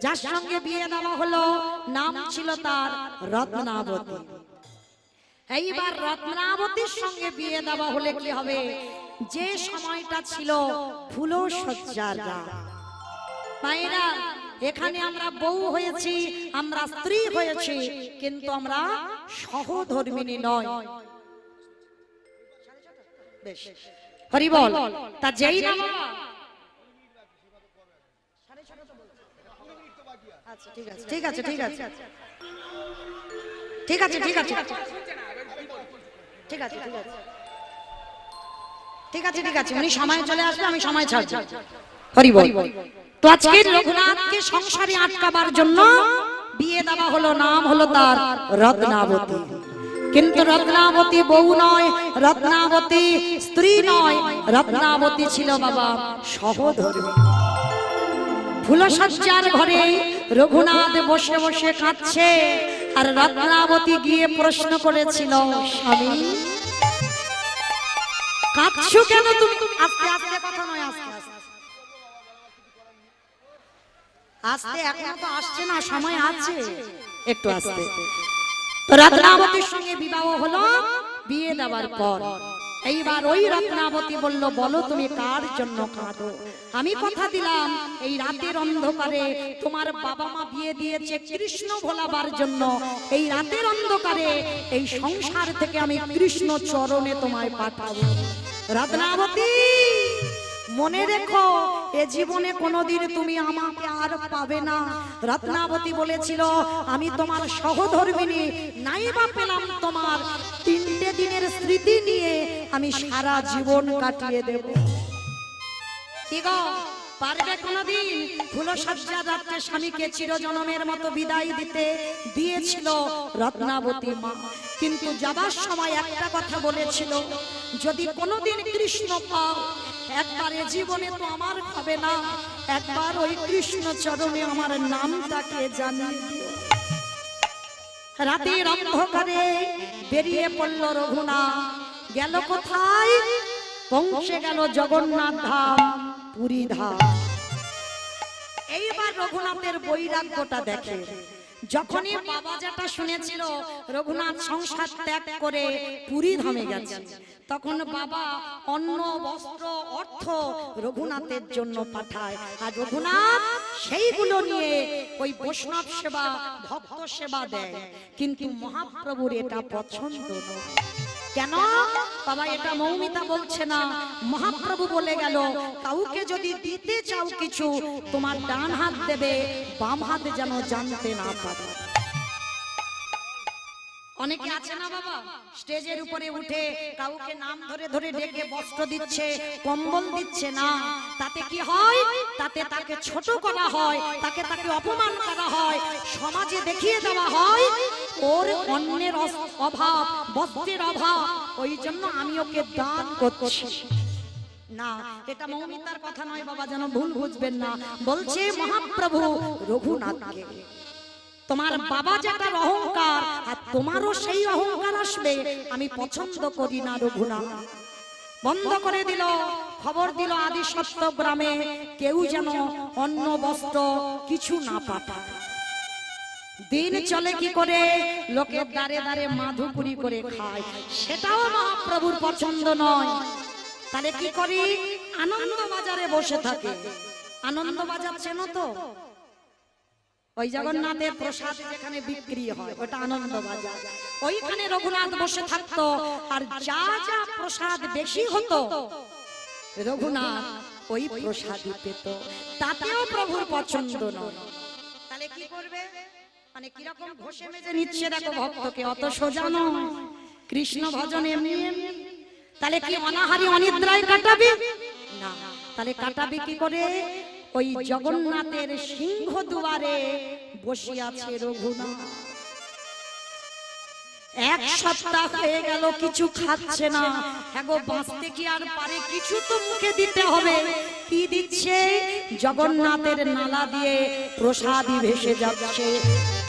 যার সঙ্গে বিয়ে দেওয়া হলো নাম ছিল তার রত্নাবতী। এইবার রত্নাবতীর সঙ্গে বিয়ে দেওয়া হলে কি হবে? যে সময়টা ছিল ফুলসজ্জার রাত। মায়েরা, এখানে আমরা বউ হয়েছি, আমরা স্ত্রী হয়েছি, কিন্তু আমরা সহধর্মিণী নয়। বেশ, হরি বল। তা যেই না ঠিক আছে ঠিক আছে ঠিক আছে ঠিক আছে ঠিক আছে ঠিক আছে ঠিক আছে ঠিক আছে, উনি সময় চলে আসবে, আমি সময় ছাড়ছি। হরি বল। তো আজকে রঘুনাথকে সংসারে আটকাবার জন্য বিয়ে দেওয়া হলো, নাম হলো তার রত্নাবতী। কিন্তু রত্নাবতী বউ নয়, রত্নাবতী স্ত্রী নয়, রত্নাবতী ছিল বাবা সহধর্মী। ফুলসজ্জার ঘরে রঘুনাথ বসে বসে কাঁদছে, আর রত্নাবতী গিয়ে প্রশ্ন করেছিল, স্বামী কাঁদছো কেন তুমি? আস্তে আস্তে কথা নয়, আস্তে আস্তে আস্তে, এখনো তো আসছে না, সময় আছে, একটু আস্তে। তো রত্নাবতীর সঙ্গে বিবাহ হলো। বিয়ে দেওয়ার পর এইবার ওই রত্নাবতী বলল, বলো তুমি কার জন্য কাঁদো? আমি কথা দিলাম এই রাতের অন্ধকারে তোমার বাবা মা বিয়ে দিয়েছে কৃষ্ণ ভোলাবার জন্য, এই রাতের অন্ধকারে এই সংসার থেকে আমি কৃষ্ণ চরণে তোমায় পাঠাবো। রত্নাবতী মনে রেখো, এ জীবনে কোনোদিন তুমি আমাকে আর পাবে না। রত্নাবতী বলেছিল, আমি তোমার সহধর্মিণী, নাইবা পেলাম তোমার 3টে দিনের স্মৃতি নিয়ে আমি সারা জীবন কাটিয়ে দেব। কি গো, পারবে কোনোদিন? ফুলসজ্জার রাতে স্বামীকে চিরজনমের মতো বিদায় দিতে দিয়েছিল রত্নাবতী মা, কিন্তু যাবার সময় একটা কথা বলেছিল, যদি কোনোদিন কৃষ্ণ পাও, একবারে জীবনে তো আমার হবে না, একবার ওই কৃষ্ণ চরণে আমার নামটাকে জানিয়ে দিও। রাতের অন্ধকারে বেরিয়ে পড়ল রঘুনাথ। গেল কোথায়? পৌঁছে গেল জগন্নাথ ধাম, পুরী ধাম। এইবার রঘুনাথের বৈরাগ্যটা দেখে। যখনই বাবা যেটা শুনেছিল রঘুনাথ সংসার ত্যাগ করে পুরী ধামে গেছে, তখন বাবা অন্ন বস্ত্র অর্থ রঘুনাথের জন্য পাঠায়, আর রঘুনাথ সেইগুলো নিয়ে ওই বৈষ্ণব সেবা ভক্ত সেবা দেয়। কিন্তু মহাপ্রভুর এটা পছন্দ নয়। কেন বাবা? এটা মৌমিতা বলছে না, মহাপ্রভু বলে গেল, কাউকে যদি দিতে চাও কিছু, তোমার ডান হাত দেবে, বাম হাত যেন জানতে না পারে। অনেকে আছে না বাবা, স্টেজের উপরে উঠে কাউকে নাম ধরে ধরে ডেকে বস্ত্র দিচ্ছে, কম্বল দিচ্ছে না, তাতে কি হয়? তাতে তাকে ছোট করা হয়, তাকে অপমান করা হয়, সমাজে দেখিয়ে দেওয়া হয় ওর অন্যের অভাব, বস্ত্রের অভাব, ওই জন্য আমি ওকে দান করছি না। এটা মৌমিতার কথা নয় বাবা, যেন ভুল বুঝবেন না। বলছে মহাপ্রভু রঘুনাথকে, তোমার বাবা যেটা অহংকার, আর তোমারও সেই অহংকার আসবে, আমি পছন্দ করি না রঘুনাথ। বন্ধ করে দিল, খবর দিল আদি সত্য গ্রামে কেউ যেন অন্ন বস্ত্র কিছু না পাঠায়। দিন চলে কি করে? লোকের দ্বারে দ্বারে মাধুপুরি করে খায়, সেটাও মহাপ্রভুর পছন্দ নয়। তাহলে কি করি? আনন্দ বাজারে বসে থাকে। আনন্দ বাজার চেনো তো? ওই জগন্নাথের প্রসাদ যেখানে বিক্রি হয় ওটা আনন্দ বাজার। ওইখানে রঘুনাথ বসে থাকতো, আর যা যা প্রসাদ বেশি হতো রঘুনাথ ওই প্রসাদই পেত, তাতেও প্রভুর পছন্দ নয়। তাহলে কি করবে? মানে কিরকম ঘষে মেজে নিচ্ছে দেখো ভক্তকে, অত সোজা নয়। কৃষ্ণ ভজন এমনি এমনি। তাহলে কি অনাহারি অনিদ্রায় কাটাবি না? তাহলে কাটাবি কি করে? ওই জগন্নাথের সিংহ দুয়ারে বসে আছে রঘুনাথ। এক সপ্তাহ হয়ে গেল কিছু খাচ্ছে না। হ্যাঁ গো, বাঁচতে কি আর পারে? কিছু তো মুখে দিতে হবে। কি দিচ্ছে? জগন্নাথের নালা দিয়ে প্রসাদই ভেসে যাচ্ছে,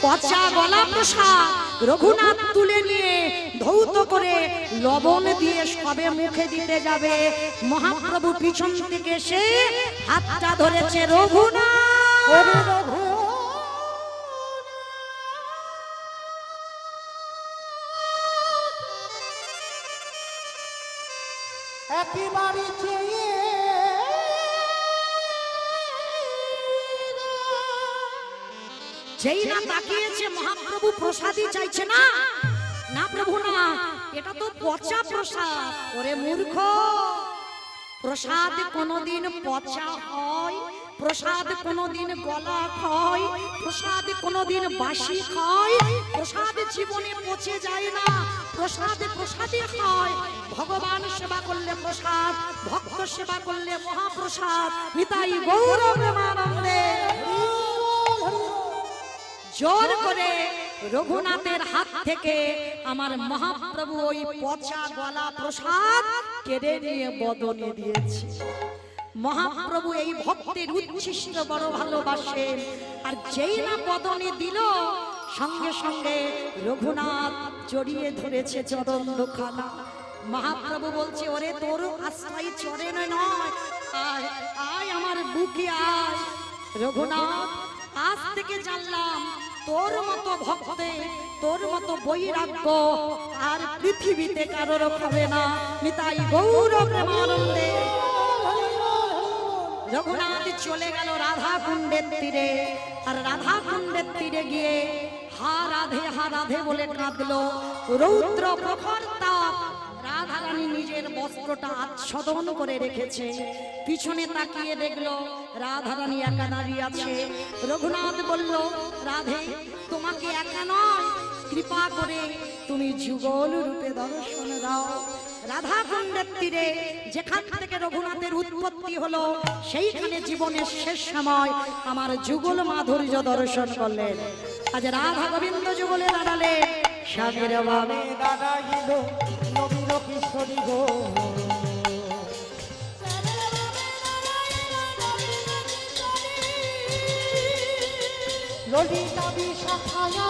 পচা গলা প্রসাদ। রঘুনাথ তুলে নিয়ে ধৌত করে লবণ দিয়ে সবে মুখে দিতে যাবে, মহাপ্রভু পিছন থেকে এসে হাতটা ধরেছে। রঘুনাথ, ওরে রঘু একেবারে চেয়ে যেই না তাকিয়েছে, মহাপ্রভু প্রসাদই চাইছে। না না প্রভু না, এটা তো পচা প্রসাদ। ওরে মূর্খ, প্রসাদ কোনদিন পচা হয়? প্রসাদ কোনদিন গলা হয়? প্রসাদ কোনদিন বাসি হয়? প্রসাদ জীবনে পচে যায় না। প্রসাদ প্রসাদই হয়। ভগবান সেবা করলে প্রসাদ, ভক্ত সেবা করলে মহাপ্রসাদ। নিতাই গৌর প্রেমানন্দে। জোর করে রঘুনাথের হাত থেকে আমার মহাপ্রভু ওই পচা গলা প্রসাদ কেড়ে নিয়ে বদনে দিয়েছে। মহাপ্রভু এই ভক্তের উচ্ছিষ্ট বড় ভালোবাসেন। আর যেই না বদনে দিল, সঙ্গে সঙ্গে রঘুনাথ জড়িয়ে ধরেছে চরণ দুখানা। মহাপ্রভু বলছে, ওরে তোর আশ্রয় চরণে নয়, আয় আয় আমার বুকে আয়। রঘুনাথ, আজ থেকে জানলাম তোর মতো ভক্তে, তোর মতো বৈরাগ্য আর পৃথিবীতে কারোর হবে না। নিতাই গৌর প্রেমানন্দে। রঘুনাথ চলে গেল রাধা কুণ্ডের তীরে। আর রাধা কুণ্ডের তীরে গিয়ে হা রাধে বলে কাঁদলো। রৌদ্র প্রখর তাপ, রাধা রানী নিজের বস্ত্রটা আচ্ছাদন করে রেখেছে। পিছনে তাকিয়ে দেখলো রাধা রানী একা দাঁড়িয়ে আছে। রঘুনাথ বলল, রাধে, তোমাকে একা নয়, কৃপা করে তুমি যুগল রূপে দর্শন দাও। রাধা কুণ্ডের তীরে যেখান থেকে রঘুনাথের উৎপত্তি হলো, সেইখানে জীবনের শেষ সময় আমার যুগল মাধুর্য দর্শন করলেন। আজ রাধা গোবিন্দ যুগলের আড়ালে স্বামীর ভাবে দাদা গেল নবীন কিশোরী গো। ললিতা বিশাখায়া